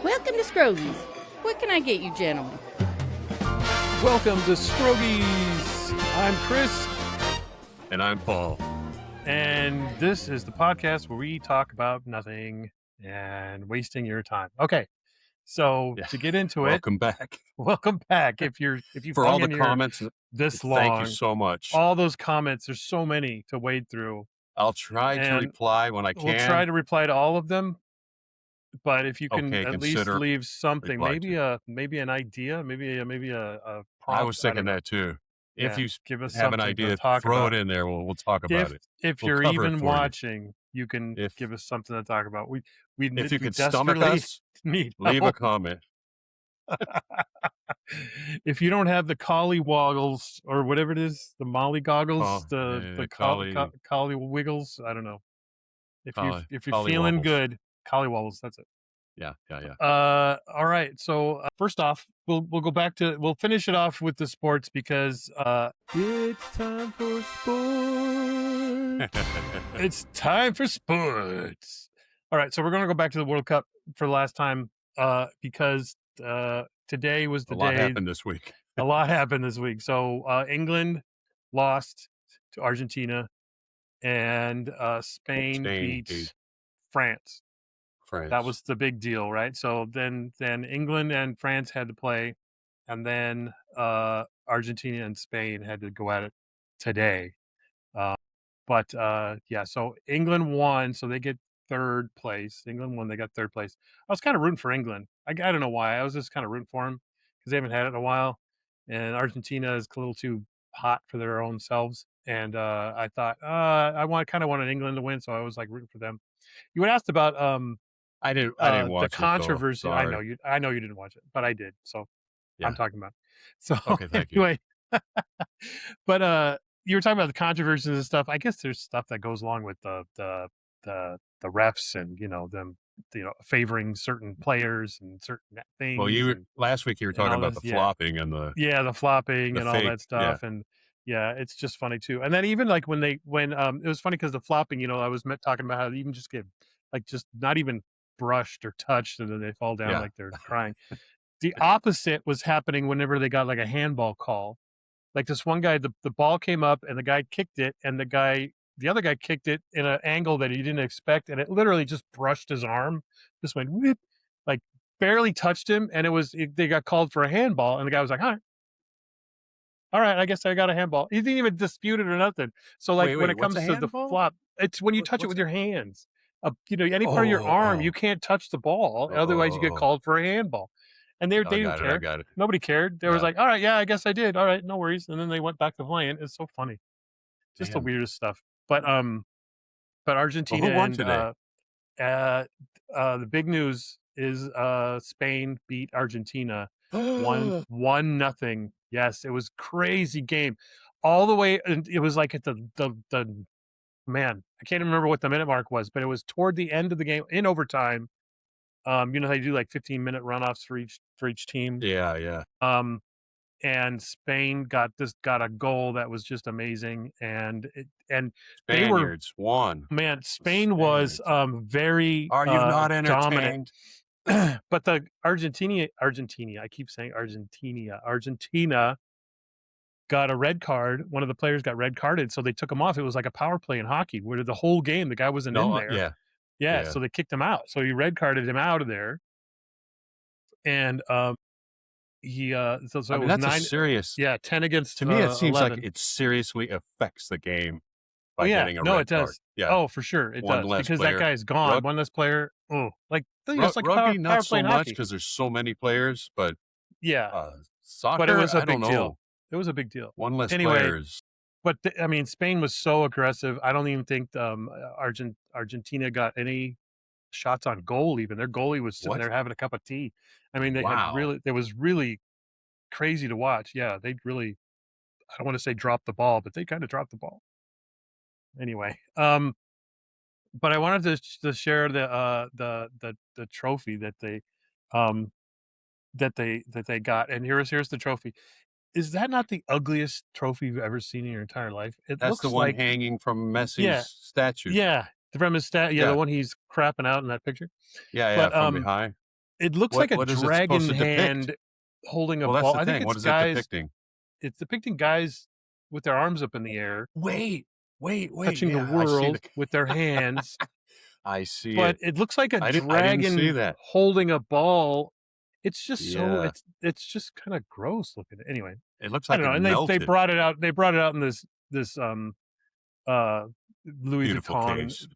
Welcome to Scrogeez. What can I get you, gentlemen? Welcome to Scrogeez. I'm Chris. And I'm Paul. And this is the podcast where we talk about nothing and wasting your time. Okay. So to get into welcome back. Welcome back. If you for all the comments this long, thank you so much. All those comments, there's so many to wade through. I'll try to reply when I can. We'll try to reply to all of them. But if you can at least leave something, maybe an idea, maybe a prompt. I was thinking that too. If you give us have an idea, throw it in there. We'll talk about it. If you're even watching, you can give us something to talk about. If you can stomach us, leave a comment. If you don't have the collie woggles or whatever it is, the molly goggles, the collie wiggles, I don't know. If you're feeling good, collie wobbles, that's it. Yeah. All right. So first off, we'll finish it off with the sports because it's time for sports. It's time for sports. All right. So we're going to go back to the World Cup for the last time because today was the day. A lot happened this week. A lot happened this week. So England lost to Argentina and Spain beat France. That was the big deal, right? So then England and France had to play, and then Argentina and Spain had to go at it today. So England won, so they get third place. England won, they got third place. I was kind of rooting for England. I don't know why. I was just kind of rooting for them because they haven't had it in a while, and Argentina is a little too hot for their own selves. And I thought I kind of wanted England to win, so I was like rooting for them. You had asked about I didn't watch the controversy. I know you didn't watch it, but I did. So yeah. I'm talking about it. So okay, thank anyway, but you were talking about the controversies and stuff. I guess there's stuff that goes along with the refs and them favoring certain players and certain things. Well, last week you were talking about the flopping and the flopping and all that stuff and. Yeah, it's just funny too. And then even like when it was funny because the flopping, I was talking about how they even just get like just not even brushed or touched and then they fall down like they're crying. The opposite was happening whenever they got like a handball call. Like this one guy, the ball came up and the guy kicked it and the other guy kicked it in an angle that he didn't expect and it literally just brushed his arm. Just went whoop, like barely touched him and they got called for a handball and the guy was like, all right, I guess I got a handball. He didn't even dispute it or nothing. So like when it comes to the flop, it's when you touch it with your hands. Any part of your arm, you can't touch the ball. Otherwise you get called for a handball. And they didn't care. Nobody cared. They was like, all right, yeah, I guess I did. All right, no worries. And then they went back to playing. It's so funny. Just the weirdest stuff. But Argentina who won today? The big news is Spain beat Argentina 1-0. Yes, it was crazy game all the way. And it was like at the man, I can't remember what the minute mark was, but it was toward the end of the game in overtime. They do like 15-minute runoffs for each team. Yeah. And Spain got a goal that was just amazing. And Spaniards won. Man, Spain was very Are you not entertained? Dominant. But the Argentina, I keep saying Argentina got a red card. One of the players got red carded, so they took him off. It was like a power play in hockey where the whole game the guy wasn't in there. Yeah, so they kicked him out. So he red carded him out of there. And he so it was that's serious. 10 against. To me, it seems 11. like it seriously affects the game by getting a red it does. card. Yeah. Oh, for sure, it does because that guy's gone. One less player. Oh, like rugby, not so much because there's so many players, but soccer. But it was a big deal. It was a big deal. One less players. But Spain was so aggressive. I don't even think Argentina got any shots on goal. Even their goalie was sitting there having a cup of tea. They had really. It was really crazy to watch. Yeah, they really. I don't want to say dropped the ball, but they kind of dropped the ball. Anyway, but I wanted to share the trophy that they got, and here's the trophy. Is that not the ugliest trophy you've ever seen in your entire life? That's the one hanging from Messi's statue. Yeah, from his the one he's crapping out in that picture. Yeah, from behind. It looks like a What is it supposed dragon to depict? hand holding a Well, that's ball. the I think thing. What it's is it guys. depicting? It's depicting guys with their arms up in the air, Wait. touching the Yeah, I see world with their hands. I see But it. it looks like a I didn't see dragon that. holding a ball. It's just so Yeah. it's just kind of gross looking. Anyway, It looks I like don't it know. And they melted. brought it out. They brought it out in this uh Louis Beautiful Vuitton case.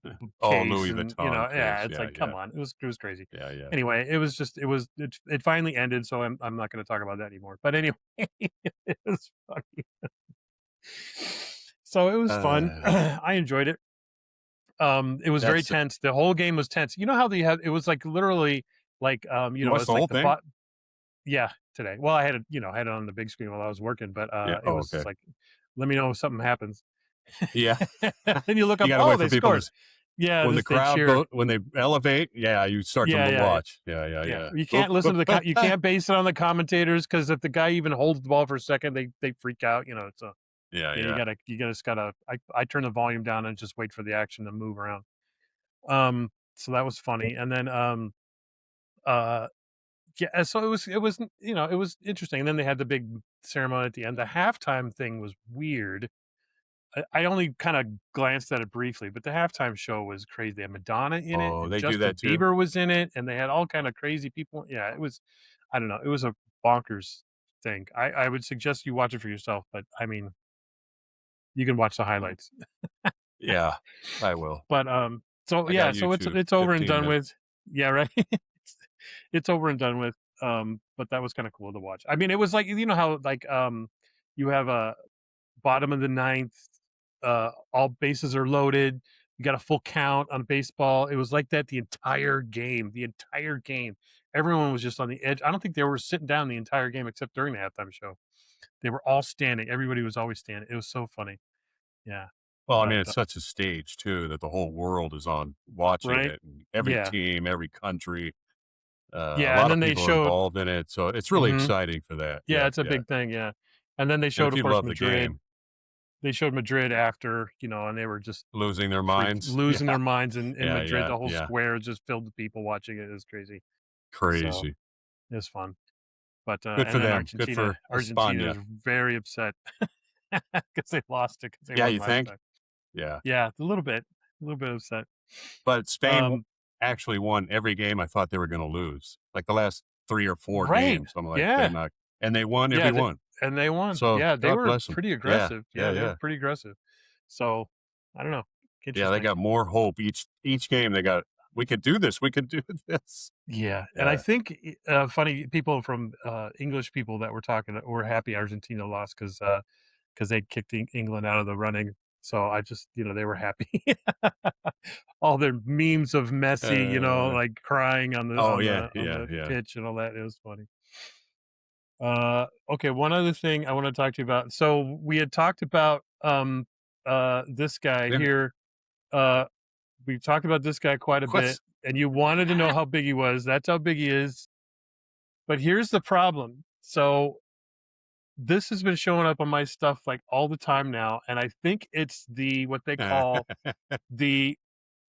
Oh, case, Louis and Vuitton yeah, case. it's like, come on, it was crazy. Yeah. Anyway, it finally ended, so I'm not going to talk about that anymore. But anyway, it was funny. So it was fun. I enjoyed it. It was very tense. The whole game was tense. You know how they had it was like literally like you watched it's the like whole thing? yeah, today. Well, I had it, I had it on the big screen while I was working, but it was okay. like, let me know if something happens. Yeah. Then you look up, you gotta wait they for people scored. Yeah, when the crowd vote, when they elevate, you start to watch. Yeah. You can't listen to you can't base it on the commentators, because if the guy even holds the ball for a second, they freak out. So you gotta. I turn the volume down and just wait for the action to move around. So that was funny, and then yeah, so it was it was interesting, and then they had the big ceremony at the end. The halftime thing was weird. I only kind of glanced at it briefly, but the halftime show was crazy. They had Madonna in it, and they do Justin that too? Bieber was in it, and they had all kind of crazy people. Yeah, it was, I don't know, it was a bonkers thing. I would suggest you watch it for yourself, but I mean, you can watch the highlights. Yeah, I will. But so yeah, so it's over and done with. Yeah, right. It's over and done with. But that was kind of cool to watch. I mean, it was like, how like you have a bottom of the ninth, all bases are loaded. You got a full count on baseball. It was like that the entire game. The entire game. Everyone was just on the edge. I don't think they were sitting down the entire game except during the halftime show. They were all standing. Everybody was always standing. It was so funny. Yeah. Well, I mean, it's such a stage too that the whole world is on watching it. And every team, every country. A lot of people are involved in it, so it's really exciting for that. Yeah, it's a big thing. Yeah, and then they showed, of course, Madrid. They showed Madrid after, and they were just losing their minds, their minds in Madrid. The whole square just filled with people watching it. It was crazy. So, it was fun. But good for them. Good for Argentina is very upset because they lost it. You think? Time. Yeah, a little bit upset. But Spain actually won every game I thought they were going to lose, like the last 3 or 4 games. I'm like, and they won every one. And they won. So they were pretty aggressive. Yeah, they were pretty aggressive. So I don't know. Yeah, they got more hope each game. They got, we could do this. We could do this. Yeah, and I think funny people from English people that were talking were happy Argentina lost because they kicked England out of the running. So I just, they were happy. All their memes of Messi, like crying on the pitch and all that. It was funny. Okay, one other thing I want to talk to you about. So we had talked about this guy here. We've talked about this guy quite a bit, and you wanted to know how big he was. That's how big he is. But here's the problem. So this has been showing up on my stuff like all the time now, and I think it's what they call the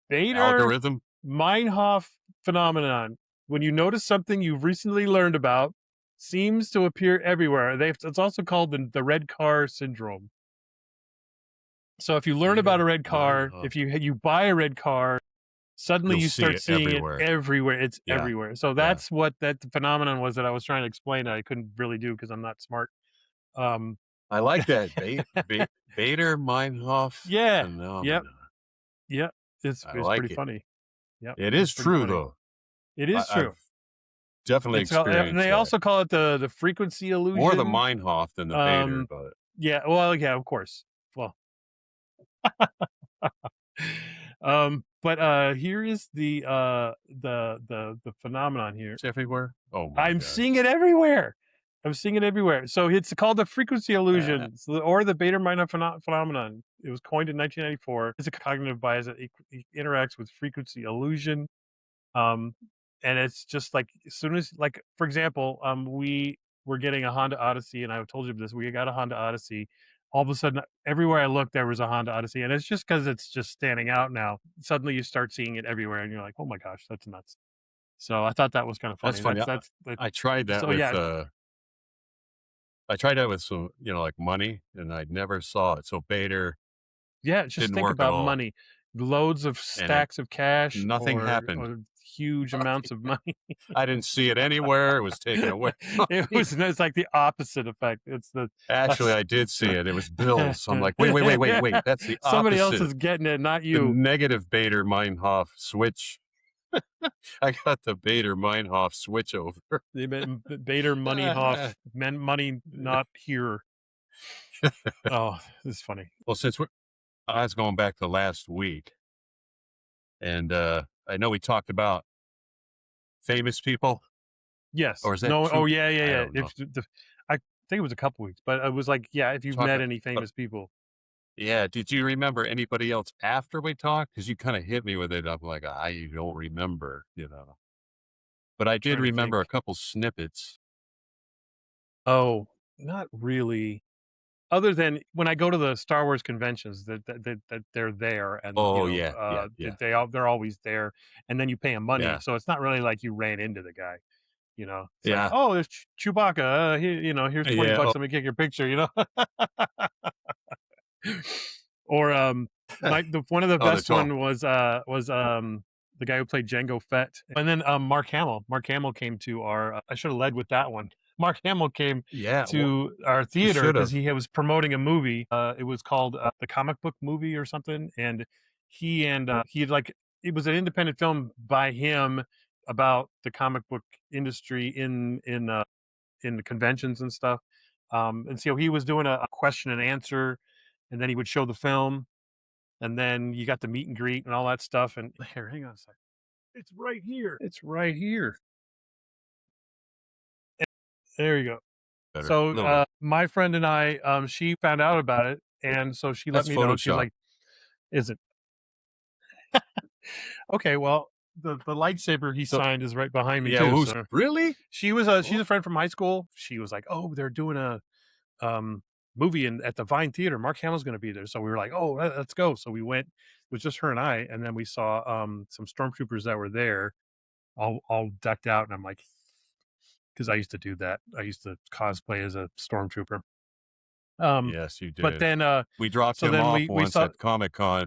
Bader algorithm Meinhof phenomenon. When you notice something you've recently learned about, seems to appear everywhere. It's also called the red car syndrome. So if you learn about a red car, if you buy a red car, suddenly you start seeing it everywhere. It's everywhere. So that's what that phenomenon was that I was trying to explain. I couldn't really do because I'm not smart. I like that Bader Meinhof phenomenon. Yep. It's pretty funny. Yeah, it is true though. It is true. Definitely experienced. And they also call it the frequency illusion. More the Meinhof than the Bader, but yeah. Well, yeah, of course. Well, but here is the phenomenon here. It's everywhere. Oh my I'm seeing it everywhere. So it's called the frequency illusion, or the Bader-Meinhof phenomenon. It was coined in 1994. It's a cognitive bias that interacts with frequency illusion. And it's just like, as soon as, like, for example, we were getting a Honda Odyssey, and I told you this, we got a Honda Odyssey. All of a sudden, everywhere I looked, there was a Honda Odyssey. And it's just because it's just standing out now. Suddenly you start seeing it everywhere, and you're like, oh my gosh, that's nuts. So I thought that was kind of funny. That's funny. That's I tried that so with, yeah, I tried that with some, like money, and I never saw it. So Bader yeah. Just didn't think work at about all, money, loads of and it stacks of cash nothing happened. or huge amounts of money. I didn't see it anywhere. It was taken away from me. It's like the opposite effect. It's the Actually, us. I did see it. It was bills. I'm like, wait, wait, wait, wait, wait. That's the Somebody else opposite. is getting it, not The you. negative Bader Meinhof switch. I got the Bader Meinhof switch over. They meant Bader Money Hoff meant money not here. Oh, this is funny. Well, I was going back to last week, and I know we talked about famous people, Yes. or is that No. Oh, true? yeah, yeah, I yeah. don't know. I think it was a couple weeks, but it was like, yeah, if you've Talk, met any but famous people. yeah, did you remember anybody else after we talked? Because you kind of hit me with it. I'm like, I don't remember, But I did Trying to think. remember a couple snippets. Oh, not really. Other than when I go to the Star Wars conventions, that they're there, and Oh yeah, yeah, yeah, they're always there, and then you pay them money, yeah, so it's not really like you ran into the guy. It's like, yeah, oh, there's Chewbacca. Here's yeah. $20. Let me get your picture. Or one of the Oh, best that's all. one was the guy who played Jango Fett, and then Mark Hamill. Mark Hamill came to our. I should have led with that one. Mark Hamill came Yeah, well, to our you theater should because have. he was promoting a movie. It was called the Comic Book Movie or something, and he like it was an independent film by him about the comic book industry in the conventions and stuff. And so he was doing a question and answer, and then he would show the film, and then you got the meet and greet and all that stuff. And here, hang on a second. It's right here. It's right here. There you go. Better, a So little better. my friend and I, she found out about it, and so she let That's me know. She's Photoshop. like, "Is it okay?" Well, the lightsaber he So signed is right behind me yeah, too. who's So really? she's a friend from high school. She was like, "Oh, they're doing a um, movie at the Vine Theater. Mark Hamill's going to be there." So we were like, "Oh, let's go." So we went. It was just her and I, and then we saw some stormtroopers that were there, all decked out, and I'm like, because I used to do that. I used to cosplay as a stormtrooper. Yes, you But did. then We dropped so him then off we once saw at Comic-Con,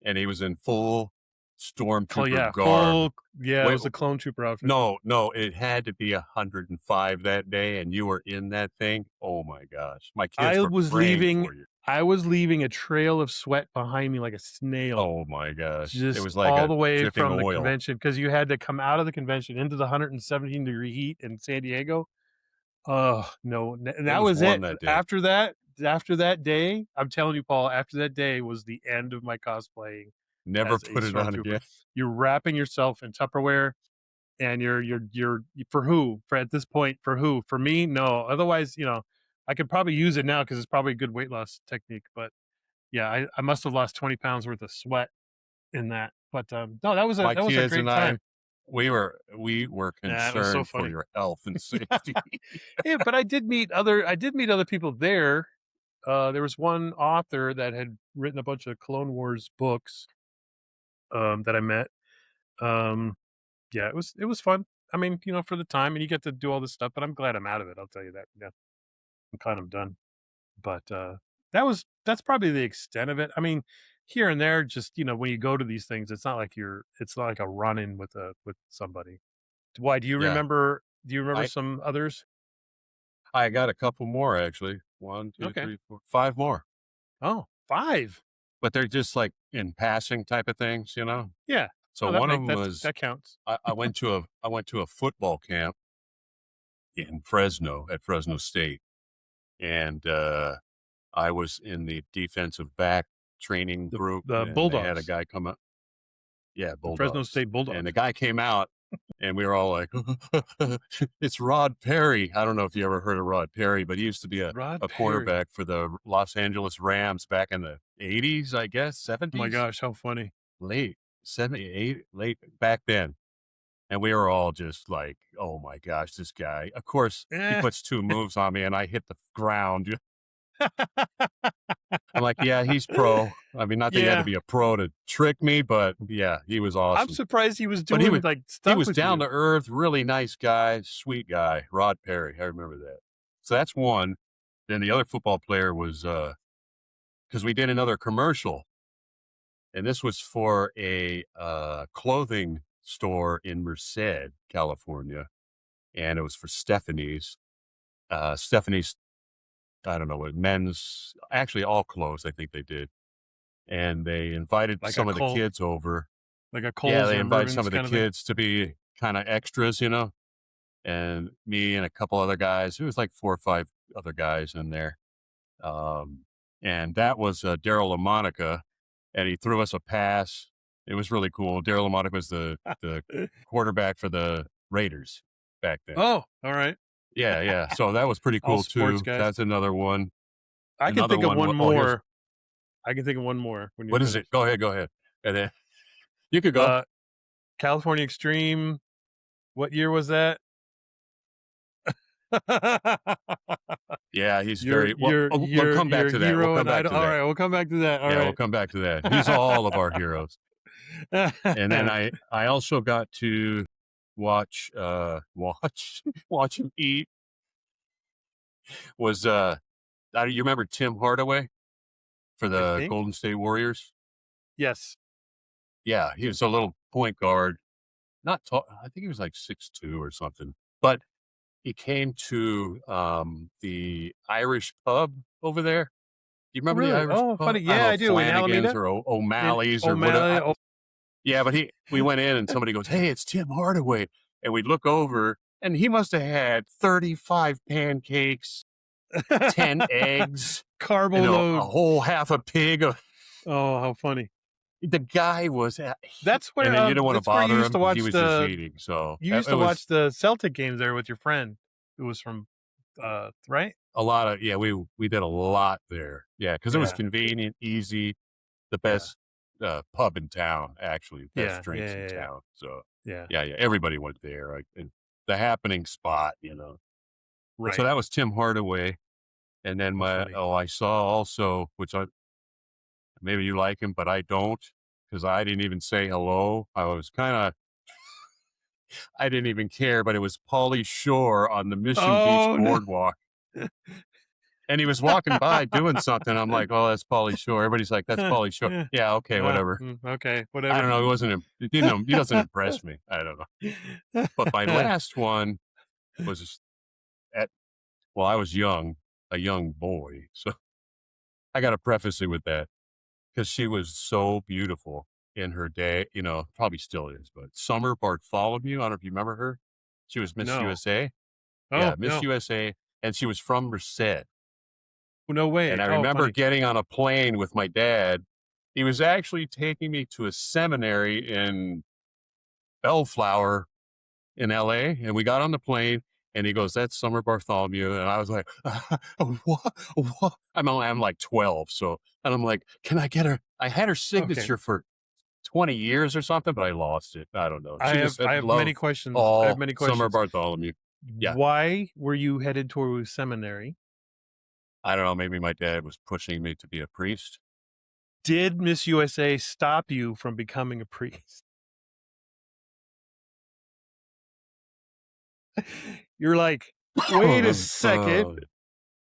and he was in full stormtrooper yeah, garb. full yeah, it Wait, was a clone trooper outfit. no, it had to be 105 that day, and you were in that thing. Oh my gosh, my kids I were was praying leaving for you. I was leaving a trail of sweat behind me like a snail. Oh my gosh, it Just was like all a the way dripping from the oil. convention because you had to come out of the convention into the 117-degree heat in San Diego. Oh, no, and It that was was warm it. that day. After that day, I'm telling you, Paul, after that day was the end of my cosplaying Never as a put it on stormtrooper. again. You're wrapping yourself in Tupperware, and you're for who? For at this point, for who? For me? No. Otherwise, I could probably use it now because it's probably a good weight loss technique. But yeah, I must have lost 20 pounds worth of sweat in that. But no, My that was a kids great and I, time. we were Yeah, it was so concerned for funny. your health and safety. Yeah, but I did meet other people there. There was one author that had written a bunch of Clone Wars books that I met. Um, yeah, it was fun. I mean, for the time, and you get to do all this stuff. But I'm glad I'm out of it. I'll tell you that. Yeah, I'm kind of done. But that's probably the extent of it. I mean, here and there, just when you go to these things, it's not like a run in with somebody. Why do you Yeah, remember? Do you remember I some others? I got a couple more actually. One, two, Okay. three, four, five more. Oh, 5. But they're just like in passing type of things. Yeah. So Oh, one of them was that counts. I went to a football camp in Fresno at Fresno State, and I was in the defensive back training The group, the and they had a Bulldogs, guy come up. Yeah, the Fresno Bulldogs, State and the Bulldogs. guy came out, and we were all like, "It's Rod Perry." I don't know if you ever heard of Rod Perry, but he used to be a Rod a Perry. quarterback for the Los Angeles Rams back in the 80s, I guess, Oh my 70s, gosh, how funny. late 78, late back then. And we were all just like, "Oh my gosh, this guy!" Of course, he Eh. puts two moves on me, and I hit the ground. I'm like, yeah, he's pro. I mean, not that you had to Yeah. be a pro to trick me, but yeah, he was I'm awesome. surprised he was But he doing was like he stuff was with down you. to earth, really nice guy, sweet guy, Rod Perry. I remember that. So that's one. Then the other football player was because we did another commercial, and this was for a clothing store in Merced, California, and it was for Stephanie's. Stephanie's, I don't know what men's, actually all clothes. I think they did, and they invited Like some a of the Cole, kids over. like a Yeah, Coles they or invited some Mervyn's of the kind of thing. kids to be kind of extras, and me and a couple other guys. It was like 4 or 5 other guys in there. Um, and that was Daryl LaMonica, and he threw us a pass. It was really cool. Daryl LaMonica was the quarterback for the Raiders back then. Oh, all right. Yeah, yeah. So that was pretty All cool sports too. guys. That's another one. I can Another think of one Oh, here's more. I can think of one more when you're what is it? finished. Go ahead. And then you could go. California Extreme. What year was that? Yeah, he's very well. We'll come back your to that. We'll hero come and back idol. to All that. right, we'll come back to that. All Yeah, we'll right. come back to that. He's all of our heroes. And then I also got to watch watch him eat. Was you remember Tim Hardaway for I the think. Golden State Warriors? Yes. Yeah, he was a little point guard. Not tall. I think he was like 6'2" or something. But he came to the Irish pub over there. Do you Oh, remember the really? Irish Oh, pub? funny. I don't Yeah, know, I do. In Flanagan's Alameda? or In O'Malley's or O'Malley. whatever. Yeah, but we went in and somebody goes, "Hey, it's Tim Hardaway," and we look over, and he must have had 35 pancakes, 10 eggs, Carbo a load. whole half a pig. Oh, how funny! The guy was. That's where. And then you don't want to That's where you bother used him to because he watch was just the. eating. So You used it to was watch the Celtic games there with your friend, who was from, right? a lot of we did a lot there. Yeah, because it was Yeah. convenient, easy, the Yeah. best pub in town. Actually, best Yeah. drinks in Yeah. town. So Yeah. yeah, everybody went there. And the happening spot, Right. So that was Tim Hardaway. And then I saw also, which maybe you like him, but I don't, because I didn't even say hello. I was I didn't even care, but it was Pauly Shore on the Mission Beach Boardwalk. And he was walking by doing something. I'm like, oh, that's Pauly Shore. Everybody's like, that's Pauly Shore. Yeah, okay, whatever. Okay, whatever. I don't know. He doesn't impress me. I don't know. But my last one was I was young, a young boy. So I got to preface it with that because she was so beautiful in her day, probably still is, but Summer Bartholomew, I don't know if you remember her. She was Miss USA. Oh, Yeah, Miss no. USA. And she was from Merced. No way. And I remember getting on a plane with my dad. He was actually taking me to a seminary in Bellflower in LA. And we got on the plane and he goes, that's Summer Bartholomew. And I was like, what? I'm like 12. So, and I'm like, can I get her? I had her signature for 20 years or something, but I lost it. I don't know. I have many questions. I have many questions. Summer Bartholomew. Yeah. Why were you headed toward seminary? I don't know. Maybe my dad was pushing me to be a priest. Did Miss USA stop you from becoming a priest? You're like, wait a second.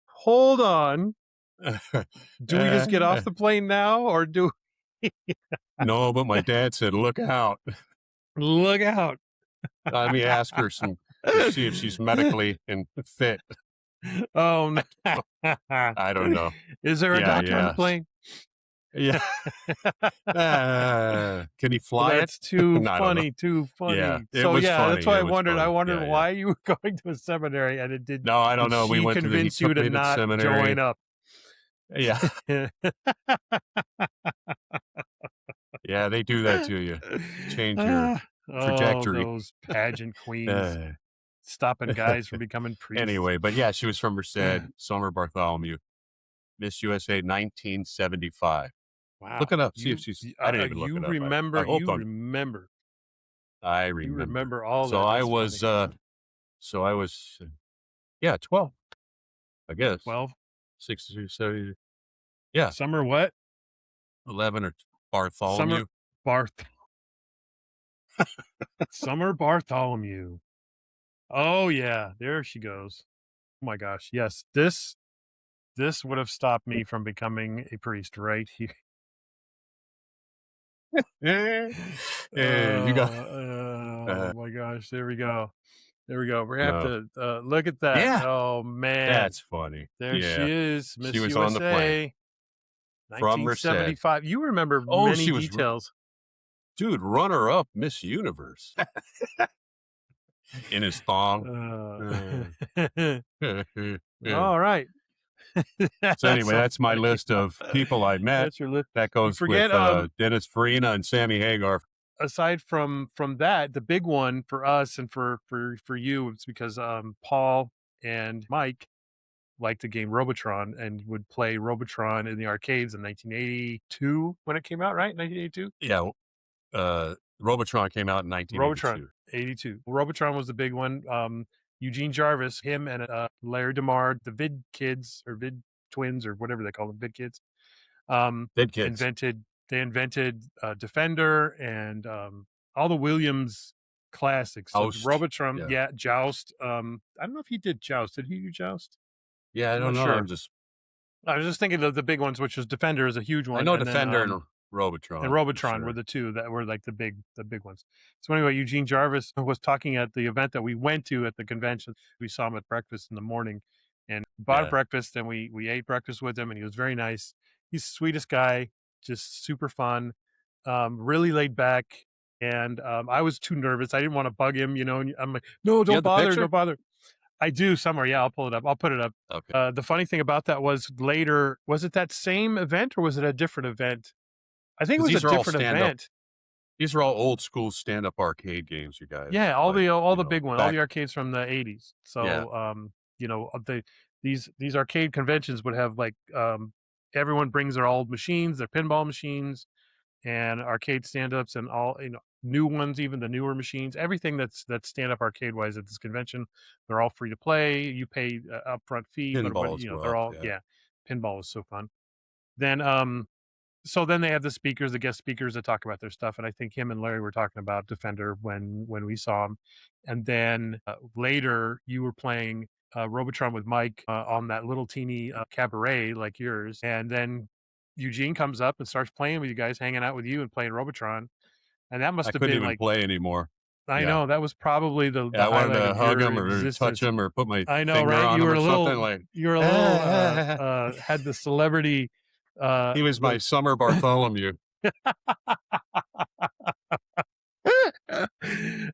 Hold on. Do we just get off the plane now or do No, but my dad said, look out. Look out. Let me ask her to see if she's medically fit. Oh, no. I don't know. Is there a doctor on the plane? Yeah. Can he fly That's it? too funny. Too funny. Yeah, funny. That's why I wondered. I wondered why you were going to a seminary and it did. No, I don't know. We went to convince you to not seminary. join up. Yeah. Yeah, they do that to you. Change your trajectory. Those pageant queens stopping guys from becoming priests. Anyway, but yeah, she was from Merced, Summer Bartholomew, Miss USA 1975. Wow. Look it up. See if she's. I didn't even look it up. I remember. You remember all that. So I was. So I was. 12. I guess. 12. 62, 70. Yeah, Summer what? 11 or Summer Bartholomew. Barth. Summer Bartholomew. Oh yeah, there she goes. Oh my gosh, yes. This would have stopped me from becoming a priest right here. You got Oh my gosh, there we go. There we go. We have no. to look at that. Yeah, Oh man, that's funny. there Yeah, she is, she Miss was on the plane USA, from Merced. 1975. You remember Oh, many she was, details. dude, runner up Miss Universe in his thong. Yeah. All right. So anyway, So that's my funny. list of people I met. That's your list. That You goes forget with Dennis Farina and Sammy Hagar. aside from that, the big one for us and for you, it's because Paul and Mike liked the game Robotron and would play Robotron in the arcades in 1982 when it came out, right? 1982. Yeah, Robotron came out in Robotron 1982. 82. Robotron was the big one. Eugene Jarvis, him and Larry DeMar, the Vid Kids or Vid Twins or whatever they call them, Vid Kids. Dead Kids. They invented Defender and all the Williams classics. So Joust. Robotron, Yeah. Joust. I don't know if he did Joust. Did he do Joust? Yeah, I I'm don't not know. sure. I was just thinking of the big ones, which was Defender is a huge one. I know and Defender then, and Robotron. and Robotron sure. were the two that were like the big ones. So anyway, Eugene Jarvis was talking at the event that we went to at the convention. We saw him at breakfast in the morning and bought breakfast, and we ate breakfast with him, and he was very nice. He's the sweetest guy, just super fun, really laid back. And I was too nervous. I didn't want to bug him, and I'm like, no, don't bother, don't bother. I do somewhere. Yeah, I'll pull it up. I'll put it up. Okay. The funny thing about that was later, was it that same event or was it a different event? I think it was a different event. These are all old school stand-up arcade games, you guys. Yeah, all the big ones, all the arcades from the 80s. So, yeah. These arcade conventions would have like everyone brings their old machines, their pinball machines, and arcade stand-ups, and all new ones, even the newer machines, everything that's stand-up arcade wise at this convention, they're all free to play. You pay upfront fee, Pinball but as well. they're all pinball was so fun. Then so then they have the speakers, the guest speakers that talk about their stuff, and I think him and Larry were talking about Defender when we saw him. And then later you were playing Robotron with Mike on that little teeny cabaret like yours, and then Eugene comes up and starts playing with you guys, hanging out with you and playing Robotron, and that must I have couldn't been even like play anymore. I know that was probably the I wanted highlight to of hug your him or existence. touch him or put my I know, finger right? on You him were or a little, something like. you were a little had the celebrity. He was my summer Bartholomew. It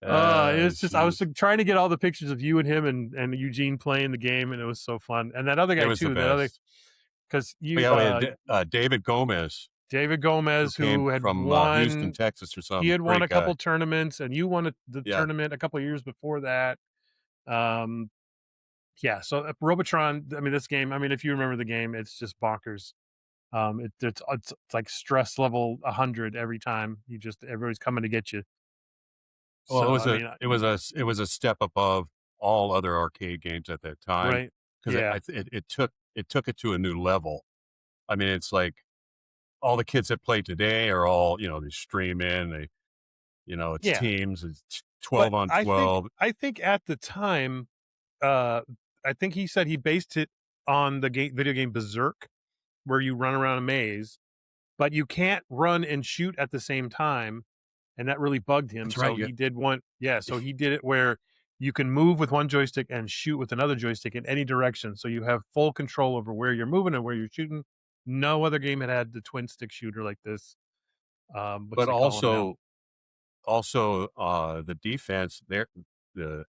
was just I was trying to get all the pictures of you and him and Eugene playing the game, and it was so fun. And that other guy too, that other because you we had David Gomez. David Gomez, who had from won Houston, Texas, or something. He had won a couple tournaments, and you won the tournament a couple of years before that. So Robotron. I mean, this game. I mean, if you remember the game, it's just bonkers. It's like stress level 100 every time. Everybody's coming to get you. Well, So, it was a step above all other arcade games at that time, right? Because it took it to a new level. I mean, it's like all the kids that play today are all they stream in. It's teams. It's 12 on 12. I think at the time, I think he said he based it on the video game Berserk, where you run around a maze, but you can't run and shoot at the same time. And that really bugged him. That's right. He did one. Yeah. So he did it where you can move with one joystick and shoot with another joystick in any direction. So you have full control over where you're moving and where you're shooting. No other game had the twin stick shooter like this. But also the defense there, the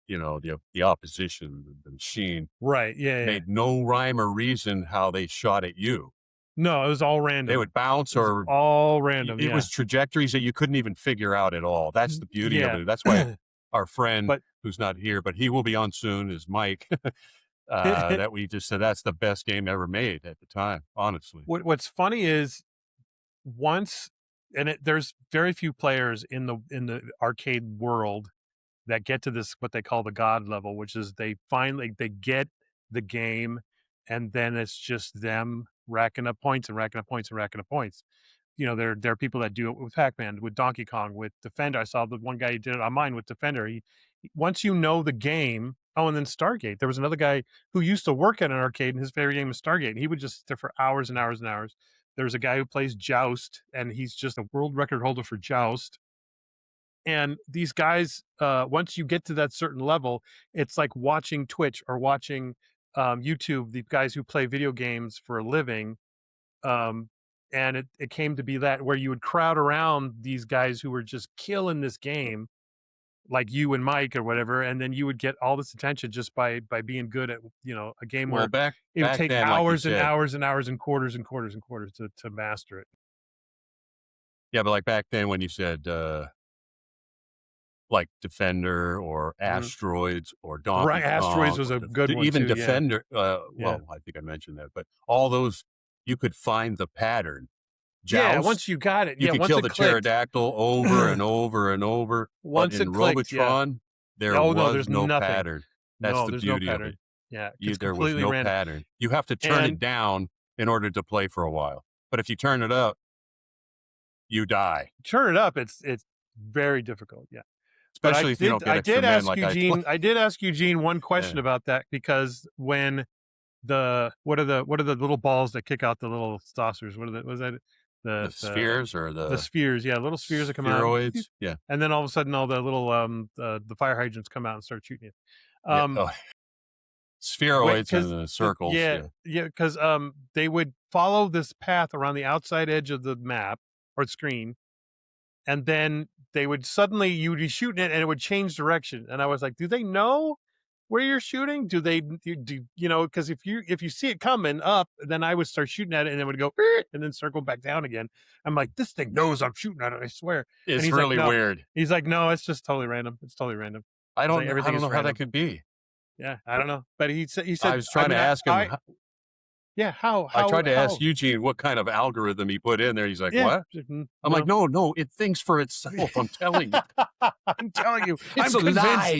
opposition, the machine, right? made no rhyme or reason how they shot at you. No, it was all random. They would bounce or all random. It was trajectories that you couldn't even figure out at all. That's the beauty of it. That's why our friend, who's not here, but he will be on soon, is Mike. That we just said that's the best game ever made at the time. Honestly, what's funny is there's very few players in the arcade world that get to this what they call the God level, which is they get the game and then it's just them racking up points and racking up points and racking up points. There are people that do it with Pac-Man, with Donkey Kong, with Defender. I saw the one guy who did it on mine with Defender. Once you know the game. Oh, and then Stargate. There was another guy who used to work at an arcade, and his favorite game was Stargate. And he would just sit there for hours and hours and hours. There's a guy who plays Joust, and he's just a world record holder for Joust. And these guys, once you get to that certain level, it's like watching Twitch or watching YouTube. These guys who play video games for a living. And it came to be that where you would crowd around these guys who were just killing this game, like you and Mike or whatever, and then you would get all this attention just by being good at a game Well, where back it would back take then, like you hours and said, hours and hours and quarters and quarters and quarters to master it. yeah, but like back then when you said like Defender or Asteroids or Donkey Right, Asteroids was a good one even too, yeah. Defender. Yeah. Well, I think I mentioned that, but all those you could find the pattern. Yeah, Joust, once you got it, you yeah, could once kill it the clicked. pterodactyl over and over and over. Once but in it clicked, yeah. Robotron, there Oh, no, was there's no nothing. pattern. That's No, the there's no beauty of pattern. it. Yeah, it's There was completely no random. pattern. You have to turn And- it down in order to play for a while. But if you turn it up, you die. Turn it up, it's very difficult, yeah. But Especially if you don't get I extra did men ask like Eugene. I did ask Eugene one question Yeah. about that, because when what are the little balls that kick out the little saucers? What are the was that the spheres or the spheres? Yeah, little spheres that come out. spheroids. Yeah. And then all of a sudden, all the little the fire hydrants come out and start shooting you. Yeah. Oh. Spheroids and the circles. Yeah, because they would follow this path around the outside edge of the map or the screen, and then they would suddenly, you would be shooting it and it would change direction. And I was like, do they know where you're shooting? Do they because if you see it coming up, then I would start shooting at it and it would go and then circle back down again. I'm like, this thing knows I'm shooting at it, I swear. It's he's really like, no. weird. He's like, no, it's just totally random. It's totally random. I don't like, everything is know how random. that could be. Yeah, I don't know. But he said I was trying to ask him. how I tried to ask Eugene what kind of algorithm he put in there. He's like, what? I'm like, no, it thinks for itself. I'm telling you. I'm telling you. It's I'm alive.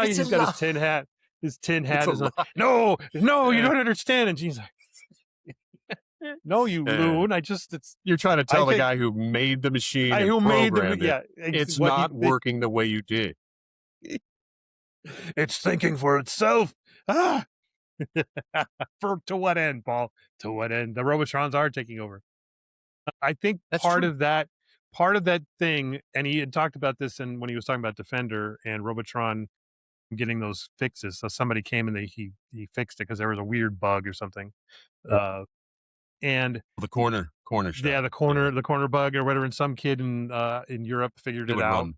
He's got his tin hat. His tin hat is like, no, you don't understand. And Gene's like, no, you loon. You're trying to tell the guy who made the machine who made the, yeah, it's not working the way you did. It's thinking for itself. To what end, Paul? To what end? The Robotrons are taking over. I think part of that thing, and he had talked about this when he was talking about Defender and Robotron getting those fixes. So somebody came and he fixed it because there was a weird bug or something. And the corner stuff. Yeah, the corner bug or whatever. And some kid in Europe figured it out.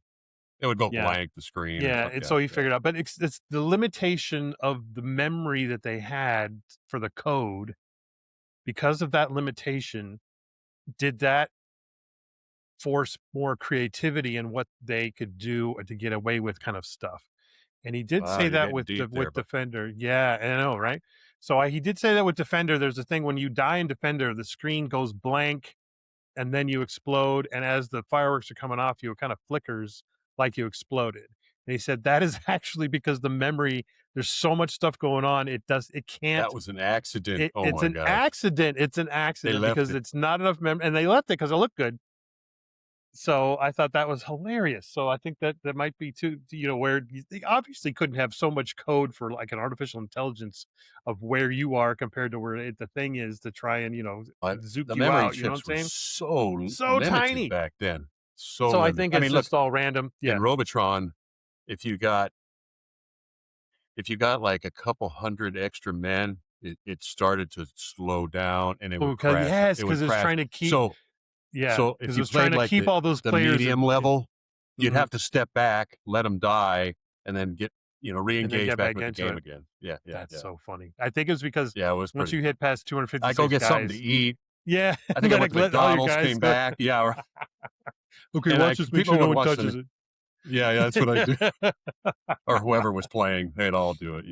It would go blank the screen. Yeah, and so he figured out. But it's the limitation of the memory that they had for the code. Because of that limitation, did that force more creativity in what they could do to get away with kind of stuff? And he did say that with Defender. Yeah, I know, right? So he did say that with Defender. There's a thing when you die in Defender, the screen goes blank, and then you explode. And as the fireworks are coming off you, it kind of flickers like you exploded. And he said that is actually because the memory, there's so much stuff going on, it can't. That was an accident. It's an accident. It's an accident because it's not enough memory, and they left it because it looked good. So I thought that was hilarious. So I think that might be too, where they obviously couldn't have so much code for like an artificial intelligence of where you are compared to where the thing is to try and zook you out. You know what I'm saying? So tiny back then. So I think it's just all random. Yeah. In Robotron, if you got like a couple hundred extra men, it started to slow down and it would crash. Yes, because it's trying to keep. So if you played like keep all those players medium level, you'd have to step back, let them die, and then get re-engage back with the game again. Yeah, that's so funny. I think it's because it was once you hit past 250, I go get something to eat. Yeah, I think I went to McDonald's, came back. Yeah. Okay, watch this. Make sure no one touches it. Yeah, that's what I do. Or whoever was playing, they'd all do it.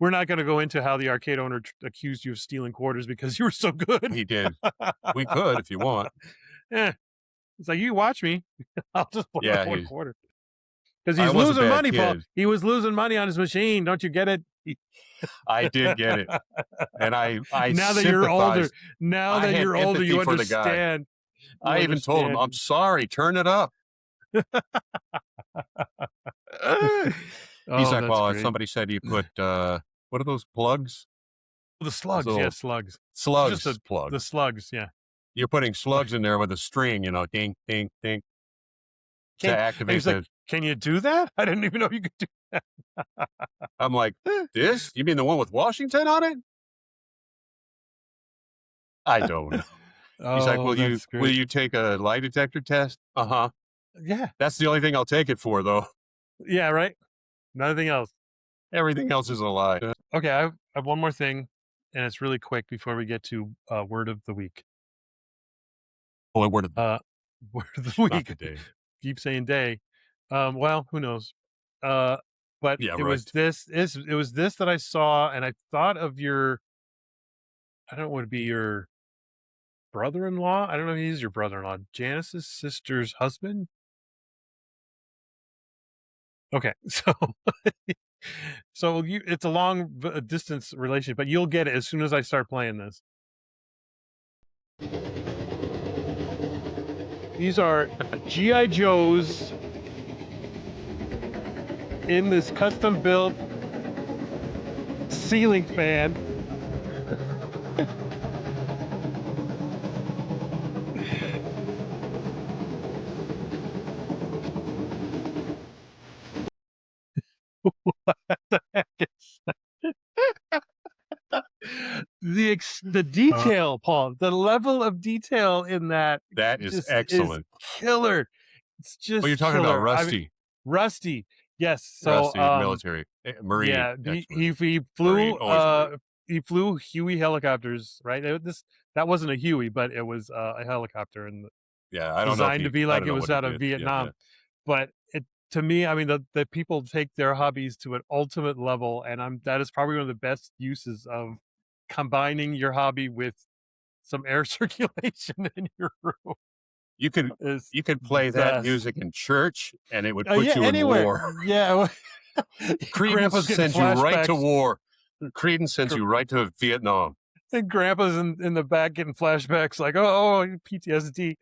We're not going to go into how the arcade owner accused you of stealing quarters because you were so good. He did. We could if you want. Yeah, it's like, you watch me. I'll just play one quarter. Because he's losing money, Paul. He was losing money on his machine. Don't you get it? I did get it. And I now that you're older, I had you empathy for the guy. understand. I even told him, I'm sorry, turn it up. He's like, that's well, great. somebody said you put, what are those plugs? The slugs, little yeah, slugs. Slugs Just plugs. the slugs, yeah. You're putting slugs in there with a string, ding, ding, ding, to activate he's like, can you do that? I didn't even know you could do that. I'm like, this? You mean the one with Washington on it? I don't know. He's like, will you take a lie detector test? Uh-huh. Yeah. That's the only thing I'll take it for, though. Yeah, right? Nothing else. Everything else is a lie. Okay, I have one more thing, and it's really quick before we get to word of the week. Oh, word of the week. not the day. Keep saying day. Well, who knows? But Yeah, it was this that I saw, and I thought of your, I don't know, would it be your brother-in-law? I don't know if he's your brother-in-law. Janice's sister's husband? Okay, so it's a long distance relationship, but you'll get it as soon as I start playing this. These are G.I. Joes in this custom-built ceiling fan. What the heck is that? The detail, Paul, the level of detail in that is excellent. Is killer. It's just well, you're talking killer. about Rusty. I mean, Rusty, yes. So Rusty, military, Marine. Yeah, he flew Marine, he flew Huey helicopters, right? That wasn't a Huey, but it was a helicopter, and I don't know designed to be like it was out of Vietnam. But to me, I mean, the people take their hobbies to an ultimate level, and that is probably one of the best uses of combining your hobby with some air circulation in your room. You could play that music in church, and it would put you anywhere. in war. Yeah, Creedence sends you right to war. Creedence sends you right to Vietnam. And Grandpa's in the back getting flashbacks, like, oh, PTSD.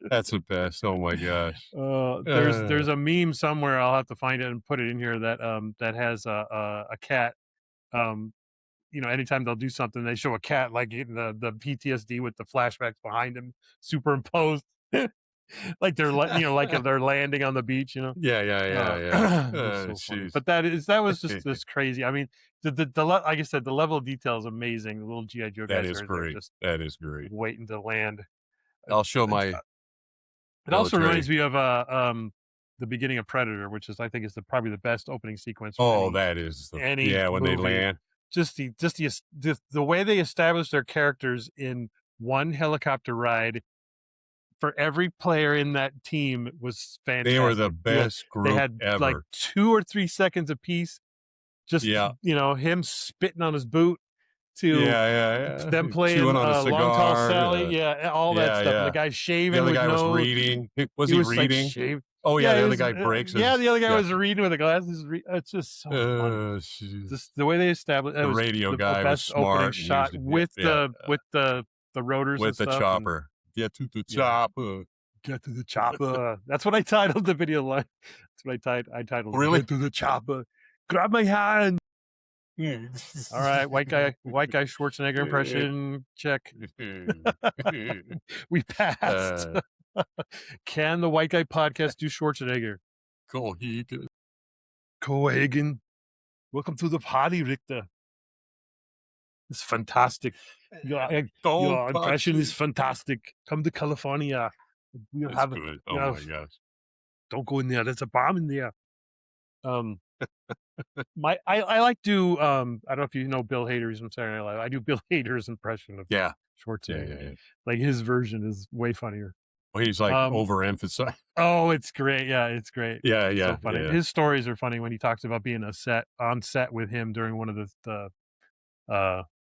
That's the best. Oh my gosh. There's a meme somewhere. I'll have to find it and put it in here that has a cat. Anytime they'll do something, they show a cat like getting the PTSD with the flashbacks behind him superimposed. Like they're like if they're landing on the beach, Yeah. So but that was just this crazy. I mean, the like I said, the level of detail is amazing. The little G.I. Joe guys is great. That is great. Waiting to land. I'll show my. It also reminds me of the beginning of Predator, which is, I think, is probably the best opening sequence. That is when movie. They land. Just the way they establish their characters in one helicopter ride for every player in that team was fantastic. They were the best group They had ever. like 2 or 3 seconds apiece. Just him spitting on his boot to them playing on a cigar, Long Tall Sally, all that stuff. And the guy shaving. The other guy was reading. Was he reading? Like oh yeah, the other guy breaks. The other guy was reading with the glasses. It's just so fun. Just the way they established the radio guy was smart. Shot with the rotors with and the stuff chopper. Get to the chopper. Get to the chopper. That's what I titled the video line. That's what I titled. Really? Get to the chopper. Grab my hand. All right, white guy Schwarzenegger impression check. We passed. Can the White Guy Podcast do Schwarzenegger? Cohagen. Welcome to the party, Richter. It's fantastic. Your impression is fantastic. Come to California. We'll have good. Oh my gosh. Don't go in there. There's a bomb in there. I like to I don't know if you know Bill Hader's from Saturday Night Live. I do Bill Hader's impression of Schwarzenegger. Yeah. Like his version is way funnier. Well, he's like overemphasized. Oh, it's great. Yeah, it's great. Yeah. So funny. Yeah. His stories are funny when he talks about being on set with him during one of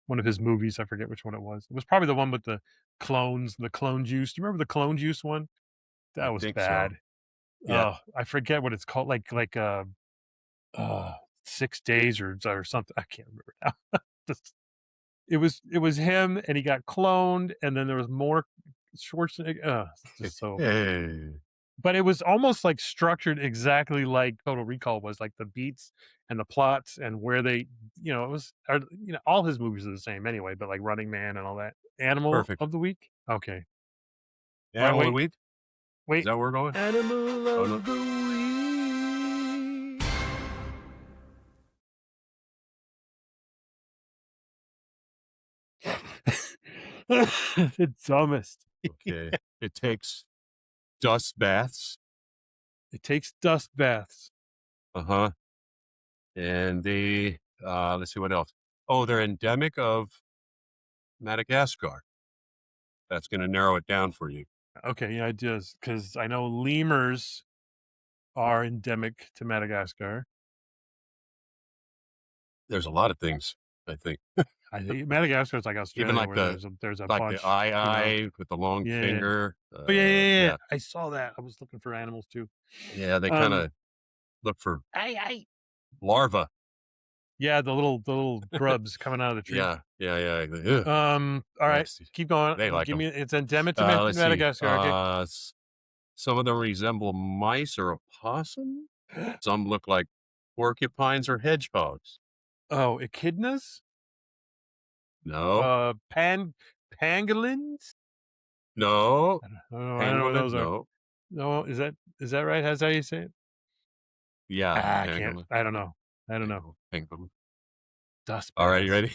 one of his movies. I forget which one it was. It was probably the one with the clones, the clone juice. Do you remember the clone juice one? That was bad. Yeah. I forget what it's called, like 6 days or something. I can't remember now. Just- it was him, and he got cloned, and then there was more Schwarzenegger. It's just so. Hey. But it was almost like structured exactly like Total Recall was, like the beats and the plots and where they, it was, all his movies are the same anyway. But like Running Man and all that. Animal Perfect. of the Week. Okay. Animal of the wait. week? Is Wait. that where we're going? Animal Oh, of no. the Week. The dumbest. Okay. It takes dust baths. It takes dust baths. Uh-huh. And they, let's see what else. Oh, they're endemic of Madagascar. That's going to narrow it down for you. Okay, yeah, it does, because I know lemurs are endemic to Madagascar. There's a lot of things, I think. I think Madagascar is like Australia, Even like where there's a like bunch. the eye with the long Yeah. finger. Oh yeah. I saw that. I was looking for animals too. Yeah, they kind of look for larvae. Yeah, the little grubs coming out of the tree. Yeah. Ugh, All right, nasty. keep going. They like Give them. me. It's endemic to Let's see. Madagascar. Okay. Some of them resemble mice or opossum. Some look like porcupines or hedgehogs. Oh, echidnas. No. Pangolins. No. I don't know what those are. No. No, is that right? How's how you say it? Yeah. I can't. I don't know. Pangolin. Dust baths. All right, you ready?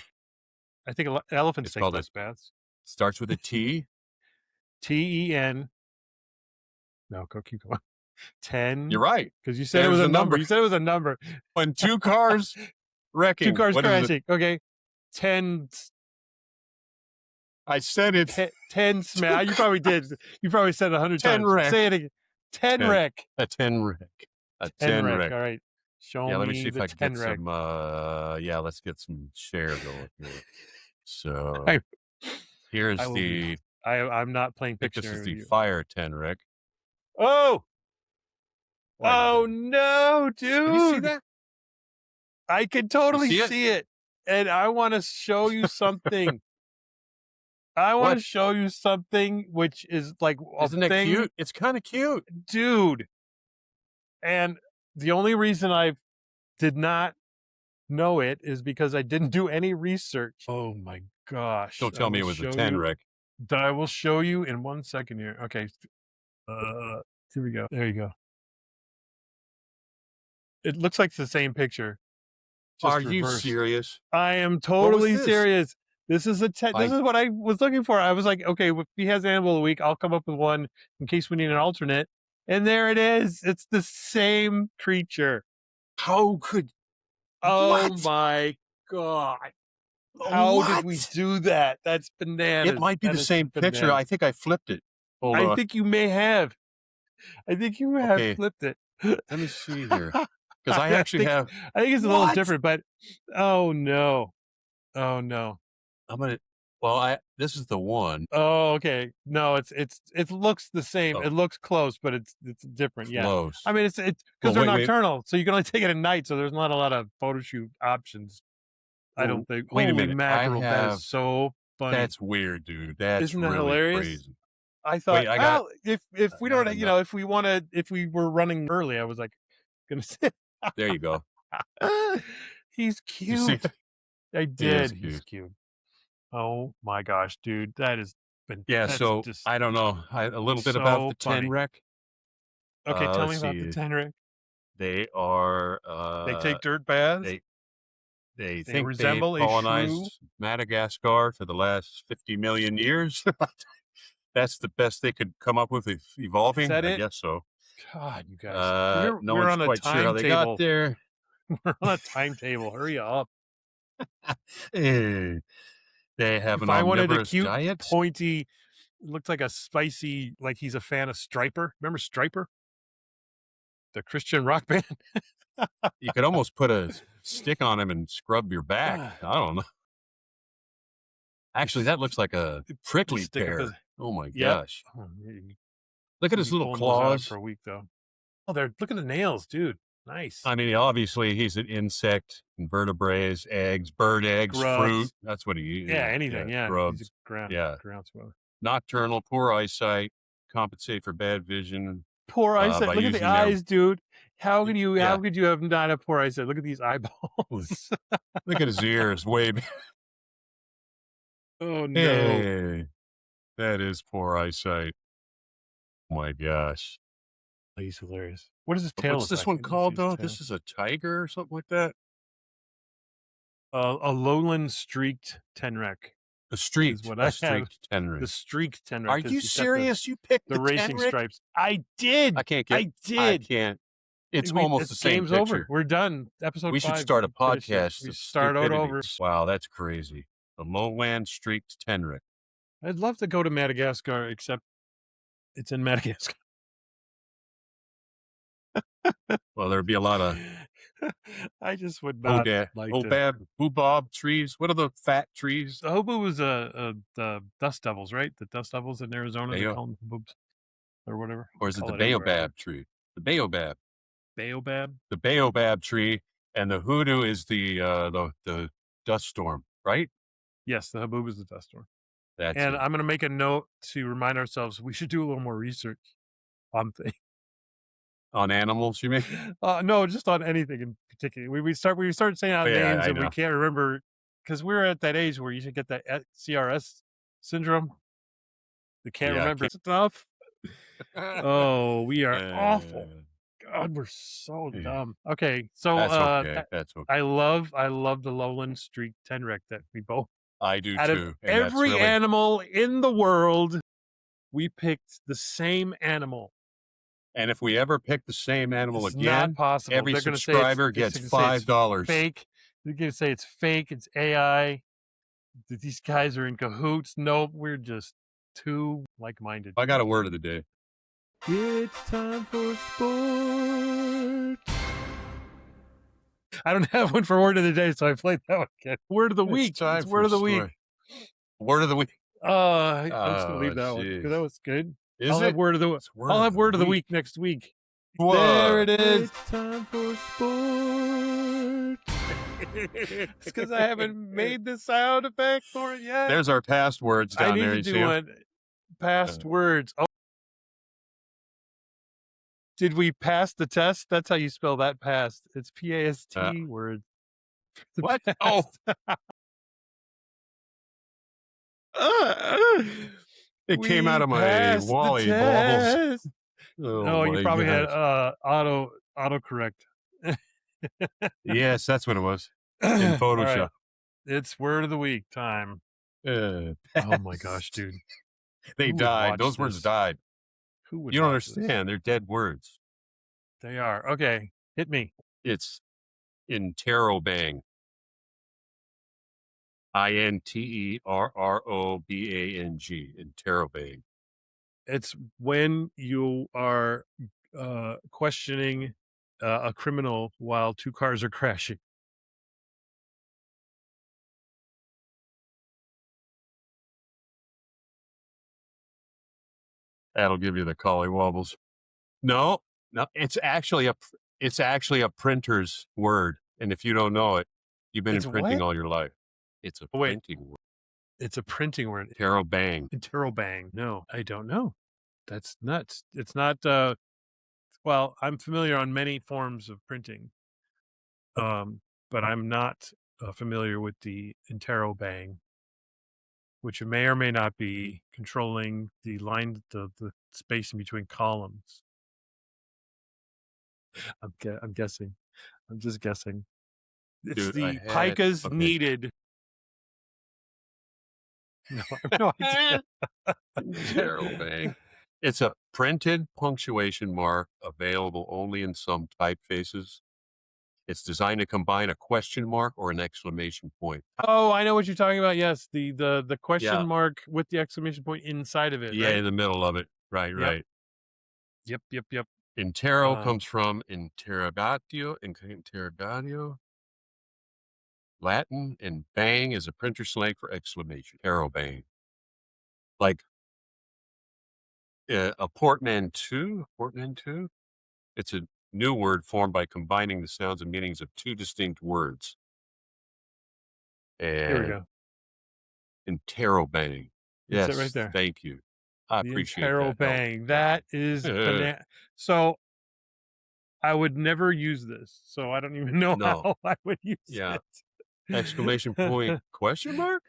I think elephants It's take called dust baths. Starts with a T. TEN. No, keep going. 10. You're right. Because you said it There's was a the number. number. You said it was a number. When two cars wrecking. Two cars what is it? crashing. Okay. 10. I said it. 10 smash. You probably did. You probably said 100 10 times. wreck. Say it again. 10 wreck. A 10 wreck. A 10 10 wreck. wreck. All right. Show Yeah, me let me see if the I can 10 get wreck. some. Let's get some share going here. So here's the. I'm not playing I think this Pictionary is with the you. fire 10 wreck. Oh! Oh no, dude! Did you see that? I can totally see see it, and I want to show you something. I want to show you something which is like a Isn't it cute? It's kind of cute, dude. And the only reason I did not know it is because I didn't do any research. Oh my gosh! Don't tell me it was a 10 wreck. I will show you in 1 second here. Okay. Here we go. There you go. It looks like the same picture. Are you serious? I am totally serious. This is this is what I was looking for. I was like, okay, if he has Animal of the Week, I'll come up with one in case we need an alternate. And there it is. It's the same creature. How could? Oh my god! How did we do that? That's bananas. It might be the same picture. I think I flipped it. Hold on. I think you may have. I think you have flipped it. Let me see here. Because I actually have. I think it's a little different, but oh no. Oh no. I'm gonna. Well, this is the one. Oh, okay. No, it looks the same. Oh. It looks close, but it's different. Yeah. Close. I mean, it's because they're nocturnal, so you can only take it at night. So there's not a lot of photo shoot options. I don't think. Wait a minute. Mackerel, that is so funny. That's weird, dude. That's Isn't that really hilarious? crazy. I thought, if we don't, if we were running early, I was like, gonna say. There you go. He's cute. I did. He's cute. Oh my gosh, dude, that has been. Yeah. So I don't know. A little bit about the 10 wreck. Okay, tell me about the 10 wreck. They are. They take dirt baths. They think resemble they colonized Madagascar for the last 50 million years. That's the best they could come up with evolving. I guess so. God, you guys. No one's quite sure how they got there. We're on a timetable. Hurry up. They have an I wanted a cute, diet. Pointy, looks like a spicy, like he's a fan of Stryper. Remember Stryper? The Christian rock band? You could almost put a stick on him and scrub your back. I don't know. Actually, that looks like a prickly pear. Oh my gosh. Look at his little claws. For a week, though. Oh, look at the nails, dude. Nice. I mean, obviously, he's an insect, invertebrates, eggs, bird eggs, Grubs. fruit. That's what he eats. Yeah, anything. Yeah, grubs. he's a Yeah. groundswell. Nocturnal, poor eyesight, compensate for bad vision. Poor eyesight. by Look at the using their- eyes, dude. How could you? Yeah. How could you have not have poor eyesight? Look at these eyeballs. Look at his ears. Way. Oh no. Hey, that is poor eyesight. Oh my gosh. He's hilarious. What is his tail? What's this one called though? This is a tiger or something like that. A lowland streaked tenrec. A streaked. what I have. Streaked tenrec. The streaked tenrec. Are you serious? You picked the racing tenrec? stripes. I did. I can't get. I did. I can't. It's almost the same game's picture. over. We're done. Episode. We 5. should start a Finish it. podcast. We of start out stupidity. over. Wow, that's crazy. The lowland streaked tenrec. I'd love to go to Madagascar, except it's in Madagascar. Well, there'd be a lot of I just would not like to. Boobab trees. What are the fat trees? The hobo was the dust devils, right? The dust devils in Arizona. They call them hobos or whatever. Or is it the baobab tree? The baobab. Baobab. The baobab tree, and the hoodoo is the dust storm, right? Yes, the haboob is the dust storm. That's and it. I'm going to make a note to remind ourselves we should do a little more research on things. On animals, you mean? No, just on anything in particular. We start saying out names and we can't remember because we're at that age where you should get that CRS syndrome. We can't remember stuff. Oh, we are awful. God, we're so dumb. Okay, so that's okay. That's okay. I love the lowland streak tenrec that we both. I do out too. Of every animal in the world, we picked the same animal. And if we ever pick the same animal it's again, not possible. Every They're subscriber gets $5. Fake. They're going to say it's fake. It's AI. That these guys are in cahoots. Nope, we're just too like-minded. I got a word of the day. It's time for sports. I don't have one for word of the day, so I played that one again. Word of the week. It's word of the week. Word of the week. I'm just gonna leave that one because that was good. I'll have word of the week next week. Whoa. There it is. It's time for sports. It's because I haven't made the sound effect for it yet. There's our past words down there. I need to do one. Past words. Oh. Did we pass the test? That's how you spell that past. It's P-A-S-T word. What? Oh. It came out of my Wally bubbles. Oh, you probably had autocorrect. Yes, that's what it was. In Photoshop. Right. It's word of the week time. Oh my gosh, dude. They died. Those words died. Who would you don't understand. They're dead words. They are. Okay. Hit me. It's interrobang. interrobang. Interrobang. It's when you are questioning a criminal while two cars are crashing. That'll give you the collie wobbles. No, it's actually a printer's word, and if you don't know it, you've been in printing all your life. It's a printing word. It's a printing word. Interrobang. Interrobang. No, I don't know. That's nuts. It's not. Well, I'm familiar on many forms of printing, but I'm not familiar with the interrobang, which may or may not be controlling the line, the space in between columns. I'm guessing. I'm just guessing. It's the picas needed. No, I have no idea. Interrobang. It's a printed punctuation mark available only in some typefaces. It's designed to combine a question mark or an exclamation point. Oh, I know what you're talking about. Yes, the question mark with the exclamation point inside of it. Yeah, right? in the middle of it. Right, right. Yep. Interro comes from interrogatio, Latin, and bang is a printer slang for exclamation. Interrobang. Like a portmanteau. It's a new word formed by combining the sounds and meanings of two distinct words. Here we And go. interrobang. That's Yes, it right there. thank you. I The appreciate that help. interrobang. That is banana. So I would never use this. So I don't even know No. how I would use Yeah. it. Exclamation point, question mark?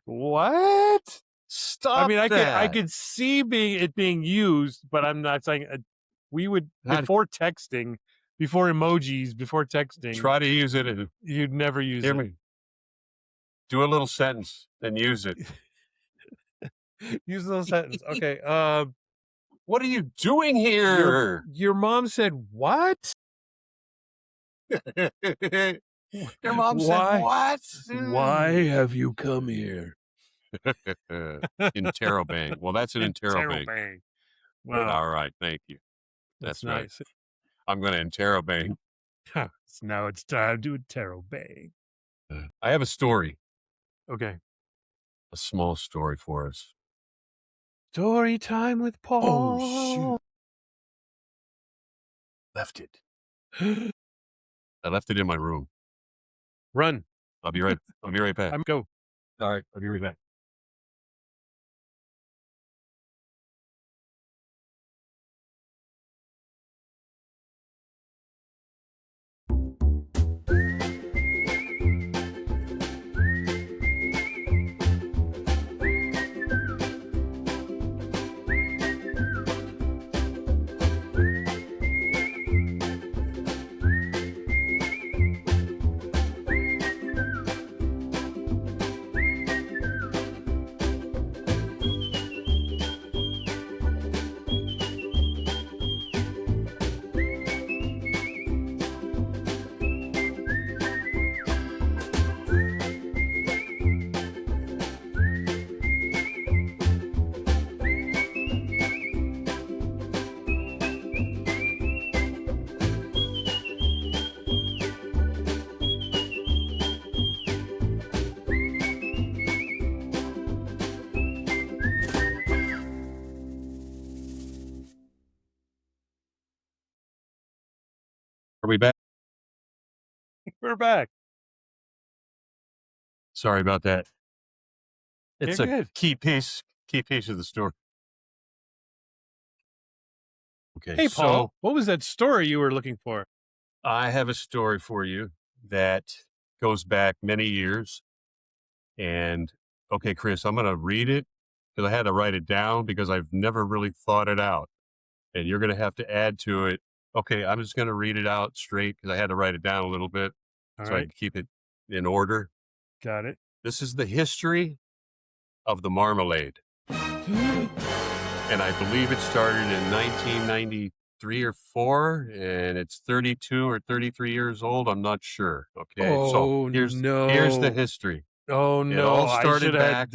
What? Stop I mean, I that. could see it being used, but I'm not saying we would before texting, before emojis, before texting. Try to use it. And you'd never use hear it. me. Do a little sentence and use it. Use a little sentence. Okay. What are you doing here? Your mom said what? Your mom said what? Why have you come here? Interrobang. Well, that's an interrobang. Wow. All right, thank you. That's right. Nice. I'm going to interrobang. So now it's time to interrobang. I have a story. Okay. A small story for us. Story time with Paul. Oh, shoot. Left it. I left it in my room. Run. I'll be right back. Go. All right, I'll be right back. Are we back? We're back. Sorry about that. It's You're a good. key piece of the story. Okay. Hey, Paul, what was that story you were looking for? I have a story for you that goes back many years. And okay, Chris, I'm going to read it because I had to write it down because I've never really thought it out. And you're going to have to add to it. Okay, I'm just going to read it out straight because I had to write it down a little bit I can keep it in order. Got it. This is the history of the marmalade. And I believe it started in 1993 or 4, and it's 32 or 33 years old. I'm not sure. Okay, so here's the history. Oh no! It all started back.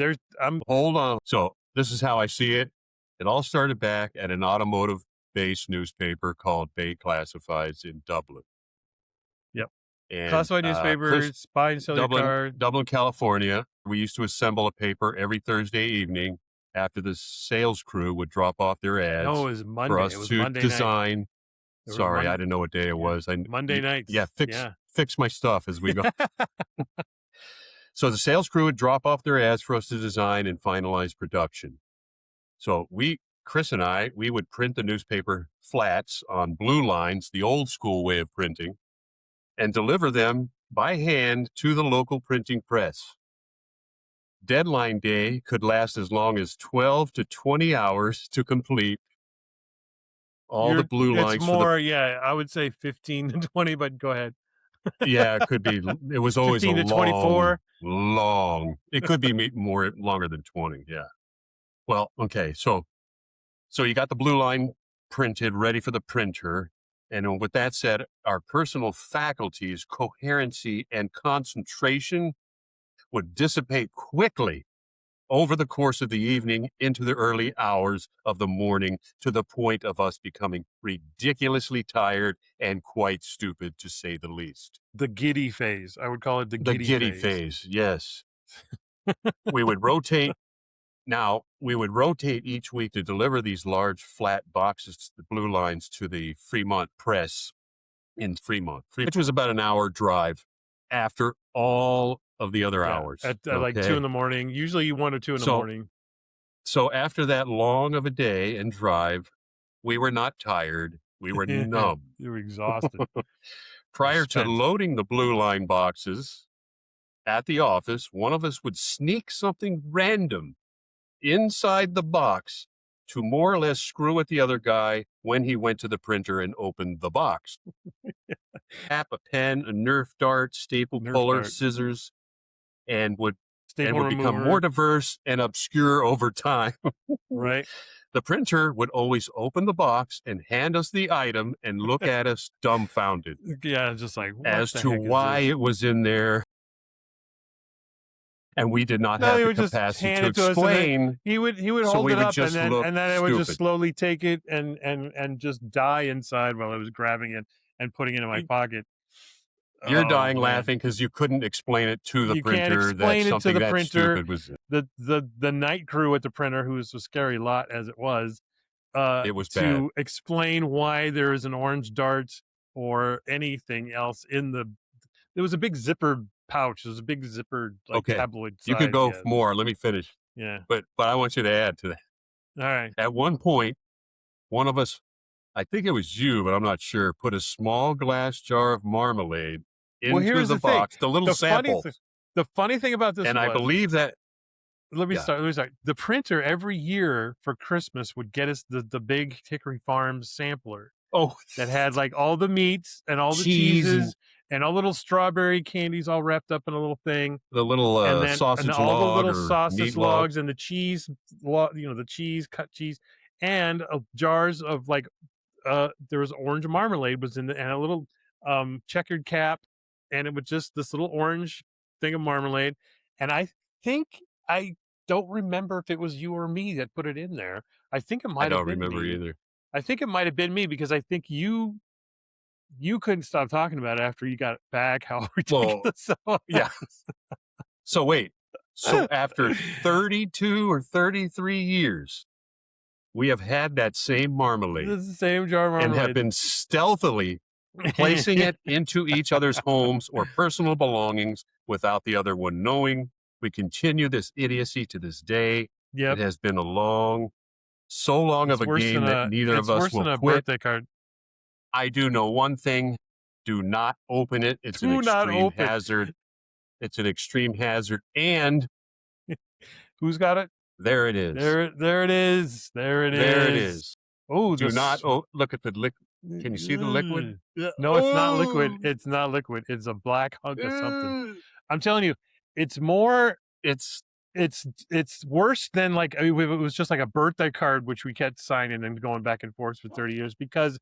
Hold on. So this is how I see it. It all started back at an automotive-based newspaper called Bay Classifieds in Dublin. Yep. And, classified newspapers, buy and sell your car. Dublin, California. We used to assemble a paper every Thursday evening after the sales crew would drop off their ads. No, it was Monday. For us it was to Monday design. Night. Sorry, I didn't know what day it was. Monday nights. Yeah, fix my stuff as we go. So the sales crew would drop off their ads for us to design and finalize production. So Chris and I would print the newspaper flats on blue lines, the old school way of printing, and deliver them by hand to the local printing press. Deadline day could last as long as 12 to 20 hours to complete all the blue lines. It's more, I would say 15 to 20, but go ahead. Yeah, it could be. It was always 15 to 24. Long. It could be longer than 20. Yeah. Well, okay. So you got the blue line printed, ready for the printer. And with that said, our personal faculties, coherency, and concentration would dissipate quickly over the course of the evening into the early hours of the morning, to the point of us becoming ridiculously tired and quite stupid, to say the least. The giddy phase. I would call it the giddy phase. Yes. We would rotate Now, we would rotate each week to deliver these large flat boxes, the blue lines, to the Fremont Press in Fremont, which was about an hour drive after all of the other hours. At like 2 in the morning, usually 1 or 2 in the morning. So after that long of a day and drive, we were not tired. We were numb. You were exhausted. Prior to loading the blue line boxes at the office, one of us would sneak something random inside the box to more or less screw at the other guy when he went to the printer and opened the box. Tap a pen, a Nerf dart, staple puller, scissors, and would become more diverse and obscure over time. Right. The printer would always open the box and hand us the item and look at us dumbfounded. Yeah, just like, what as the to heck is why this? it was in there. And we did not have the capacity to explain. He would hold it up and then it would just slowly take it and just die inside while I was grabbing it and putting it in my pocket. You're dying laughing because you couldn't explain it to the printer. You can't explain it to the printer. Stupid was the night crew at the printer, who was a scary lot as it was bad. To explain why there is an orange dart or anything else in the. There was a big zipper pouch. There was a big zipper tabloid size. You could go more. Let me finish. Yeah. But I want you to add to that. All right. At one point, one of us, I think it was you, but I'm not sure, put a small glass jar of marmalade into the box, the little sample. The funny thing about this I believe that. Let me start. The printer every year for Christmas would get us the big Hickory Farms sampler. Oh, that had like all the meats and all the cheeses and all little strawberry candies all wrapped up in a little thing. The little sausage log, all the little sausage logs log. and the cheese, the cheese, cut cheese, and jars of like there was orange marmalade was in and a little checkered cap, and it was just this little orange thing of marmalade. And I don't remember if it was you or me that put it in there. I think it might have been me. I don't remember either. I think it might have been me because I think you couldn't stop talking about it after you got back how ridiculous it was. Yeah. So wait. So after 32 or 33 years, we have had that same marmalade. The same jar of marmalade. And have been stealthily placing it into each other's homes or personal belongings without the other one knowing. We continue this idiocy to this day. Yep. It has been so long of a game that neither of us will quit. It's worse than a birthday card. I do know one thing. Do not open it. It's an extreme hazard. It's an extreme hazard. And who's got it? There it is. There it is. There it is. Oh, do not look at the liquid. Can you see the liquid? No, it's not liquid. It's not liquid. It's a black hunk of something. I'm telling you, it's more. It's worse than like it was just like a birthday card, which we kept signing and going back and forth for 30 years because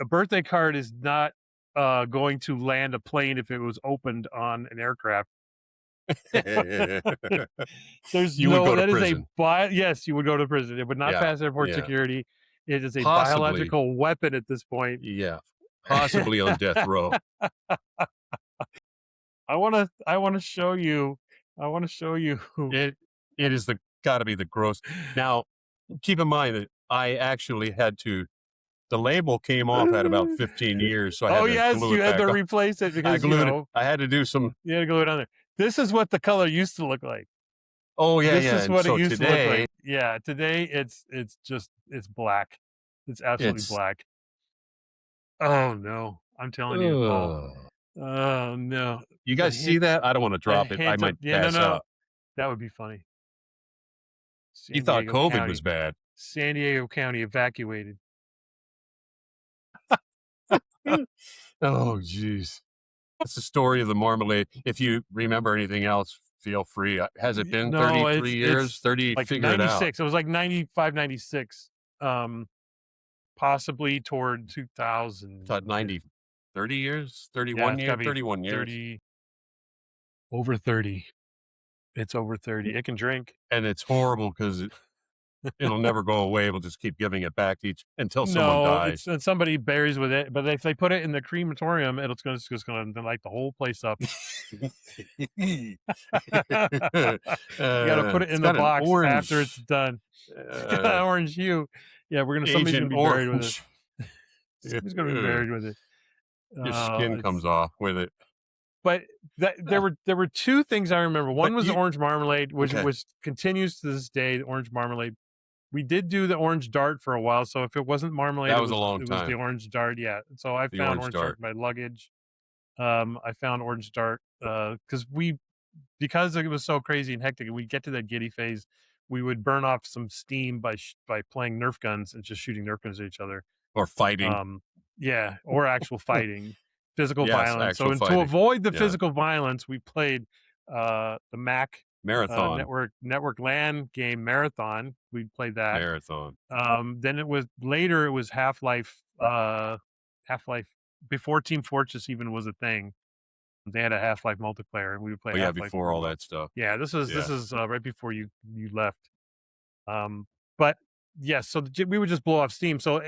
a birthday card is not going to land a plane if it was opened on an aircraft. You would go to prison. Yes, you would go to prison. It would not pass airport security. It is a biological weapon at this point. Yeah, possibly on death row. I want to show you. It is got to be the gross. Now, keep in mind that I actually had to. The label came off at about 15 years, so I had to glue it you had to replace it because I glued it. I had to do some. You had to glue it on there. This is what the color used to look like. Oh yeah, This is what it used to look like. Yeah, today it's black. It's absolutely black. Oh no, I'm telling you. Oh no. You guys see that? I don't want to drop it. I might pass out. That would be funny. You thought COVID was bad. San Diego County evacuated. Oh, jeez. That's the story of the marmalade. If you remember anything else, feel free. Has it been 33 years? 30, like figure 96. it out. It was like 95, 96. Possibly toward 2000. 30 years? 31 years? 31 years. 30, over 30. It's over 30. It can drink. And it's horrible because It'll never go away. We'll just keep giving it back to each until someone No, dies. it's somebody buries with it. But if they put it in the crematorium, it's just going to light the whole place up. You got to put it in the box after it's done. It's got an orange hue. Yeah, somebody's going to be buried with it. Somebody's going to be buried with it. Your skin comes off with it. But there were two things I remember. One was the orange marmalade, which continues to this day. The orange marmalade. We did do the orange dart for a while, so if it wasn't marmalade, that was a long time. It was the orange dart. Yeah, so I found orange dart in my luggage. I found orange dart because it was so crazy and hectic, and we'd get to that giddy phase. We would burn off some steam by playing Nerf guns and just shooting Nerf guns at each other or fighting. Yeah, or actual fighting, physical violence. So to avoid the physical violence, we played the Mac Marathon network LAN game Marathon. We played that Marathon. Then it was Half-Life. Half-Life before Team Fortress even was a thing. They had a Half-Life multiplayer, and we would play. Yeah, before all that stuff. Yeah, this is right before you left. But yes, so we would just blow off steam. So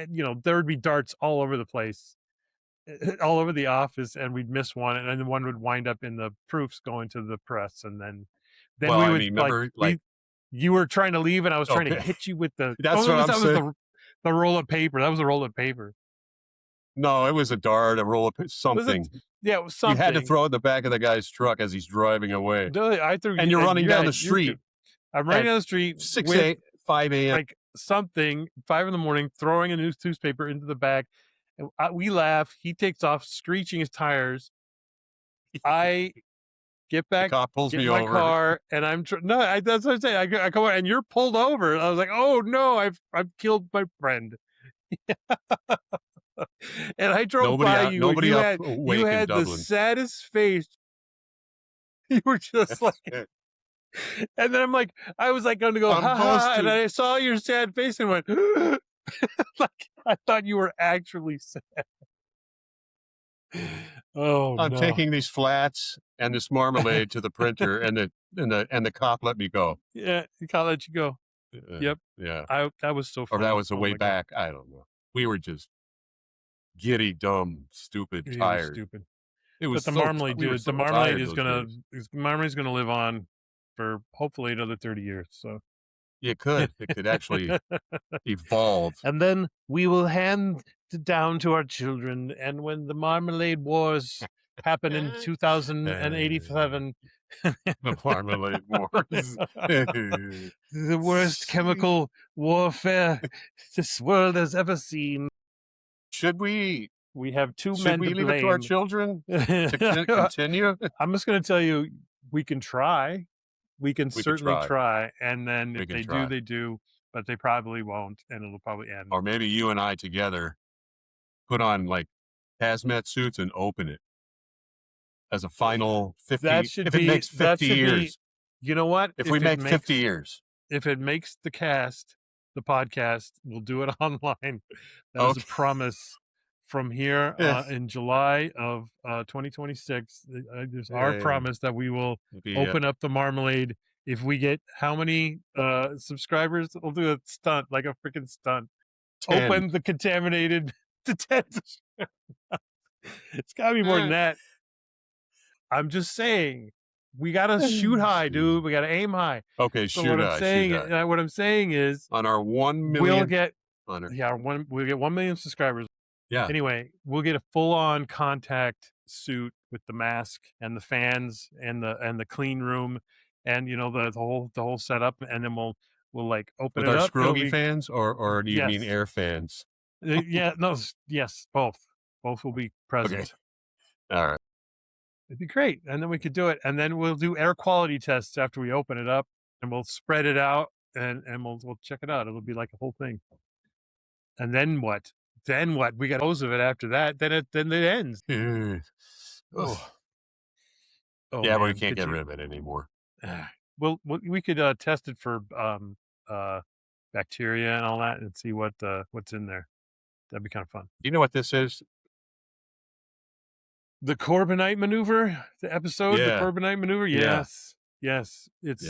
there would be darts all over the place, all over the office, and we'd miss one, and then one would wind up in the proofs going to the press, and then we would remember you were trying to leave, and I was trying to hit you with the. That's what I'm saying. The roll of paper. That was a roll of paper. No, it was a dart, a roll of something. It was something. You had to throw it in the back of the guy's truck as he's driving away. I threw, and you're running down the street. I'm running down the street. 5 a.m. Like something, 5 a.m, throwing a newspaper into the back. And we laugh. He takes off, screeching his tires. I get back, the cop pulls get me in my over. car, and that's what I'm saying. I come on, and you're pulled over. I was like, oh no, I've killed my friend. And I drove by you. Nobody you you had the saddest face. You were just like, and then I'm like, I was like going to go, ha ha, and I saw your sad face and went, like I thought you were actually sad. Oh, I'm taking these flats and this marmalade to the printer, and the cop let me go. Yeah, the cop let you go. Yep. Yeah. That was so funny. Or that was the way back. God. I don't know. We were just giddy, dumb, stupid, tired. Stupid. It was but the marmalade, dude. The marmalade is gonna live on for hopefully another 30 years. So it could actually evolve. And then we will hand it down to our children. And when the marmalade wars happen in 2087, the marmalade wars, the worst chemical warfare this world has ever seen. Should we have two men to blame. Should we leave it to our children to continue? I'm just going to tell you, we can try. We can certainly try. And then if they do, they do. But they probably won't, and it'll probably end. Or maybe you and I together put on like hazmat suits and open it as a final 50. It makes 50 years. You know what? If we make 50 years. If it makes the podcast, we'll do it online. That was a promise from here in July of 2026. There's our promise that we will open up the marmalade. If we get how many subscribers, we'll do a stunt, like a freaking stunt. 10. Open the contaminated to 10. It's got to be more than that. I'm just saying, we got to shoot high, dude. We got to aim high. Okay, so shoot high. What I'm saying is, on our 1 million, we'll get 1 million subscribers. Yeah. Anyway, we'll get a full-on contact suit with the mask and the fans and the clean room and the whole setup, and then we'll like open with it our up. Scrogeez fans, or do you mean air fans? Yes, both will be present. Okay. All right. It'd be great, and then we could do it, and then we'll do air quality tests after we open it up, and we'll spread it out, and we'll check it out. It'll be like a whole thing. And then what? We got those of it after that. Then it ends. Oh, yeah, man. but we can't get rid of it anymore. Well, we could test it for bacteria and all that, and see what's in there. That'd be kind of fun. Do you know what this is? The Corbett maneuver, the episode, the Corbett maneuver. Yes. It's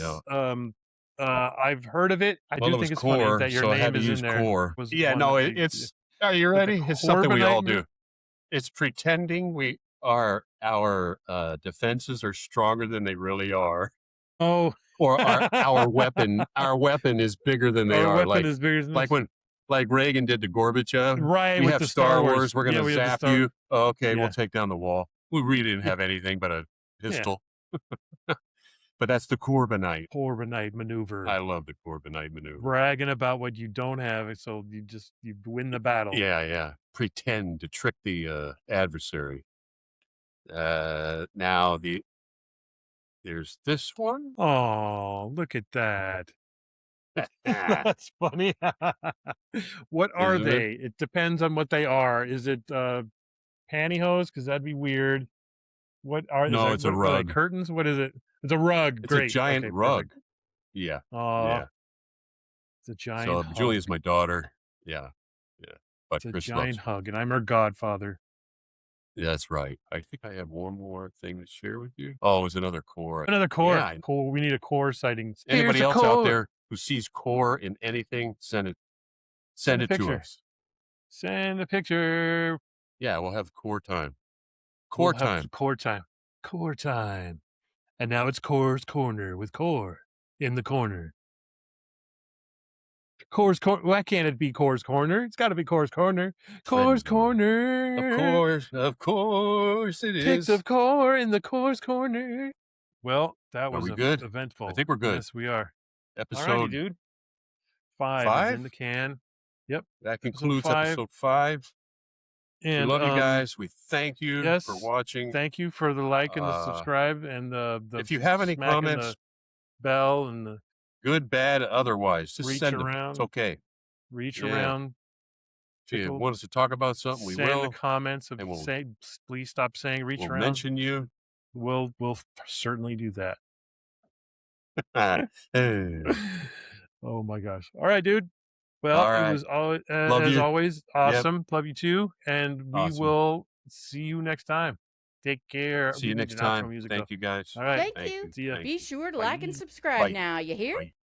I've heard of it. I Well, do it was think it's funny core, that your so I had name to is in use there. core. Was Yeah, one no, that it's. Are you but the ready? It's something we all Corbinite do. It's pretending we are our defenses are stronger than they really are, Oh, or our weapon is bigger than they our are. weapon is bigger than Like when Reagan did to Gorbachev. right We with have the Star Wars. We're Yeah, gonna we have the zap Star. you. Oh, okay, Yeah. we'll take down the wall. We really didn't have anything but a pistol. But that's the Corbinite. Corbinite maneuver. I love the Corbinite maneuver. Bragging about what you don't have, so you win the battle. Yeah. Pretend to trick the adversary. Now there's this one. Oh, look at that. That's funny. What are Isn't it? they? It depends on what they are. Is it pantyhose? Because that'd be weird. What are? No, is it's that, a what, are they rug. curtains? What is it? It's a rug. It's Great. a giant Okay, rug. perfect. Yeah. It's a giant. So hug. Julia's my daughter. Yeah. But It's a Chris giant loves her. hug, and I'm her godfather. Yeah, that's right. I think I have one more thing to share with you. Oh, it was another core. Another core. Yeah. Cool. We need a core sighting. Anybody Here's a else out core. there who sees core in anything, send it to picture. us. Send a picture. Yeah, we'll have core time. Core time. Core time. And now it's Core's Corner with Core in the corner. Core's Corner. Why can't it be Core's Corner? It's got to be Core's Corner. Core's Corner. Of course it is. Pics of Core in the Core's Corner. Well, that was good? eventful. I think we're good. Yes, we are. Episode Alrighty, dude. 5 is in the can. Yep. That concludes episode 5. And we love you guys. We thank you for yes, watching. Thank you for the like and the subscribe and the if you have any smack and comments, the bell and the good, bad, otherwise, just reach send around. them. It's okay. Reach around. If you want us to talk about something, we Send will. the comments of and say, please stop saying reach we'll around. mention you. We'll certainly do that. Oh my gosh! All right, dude. Well, it was as always awesome. Yep. Love you too, and we will see you next time. Take care. See you next time. Thank you guys. All right. Thank you. See ya. Be sure to like and subscribe now. You hear? Bye.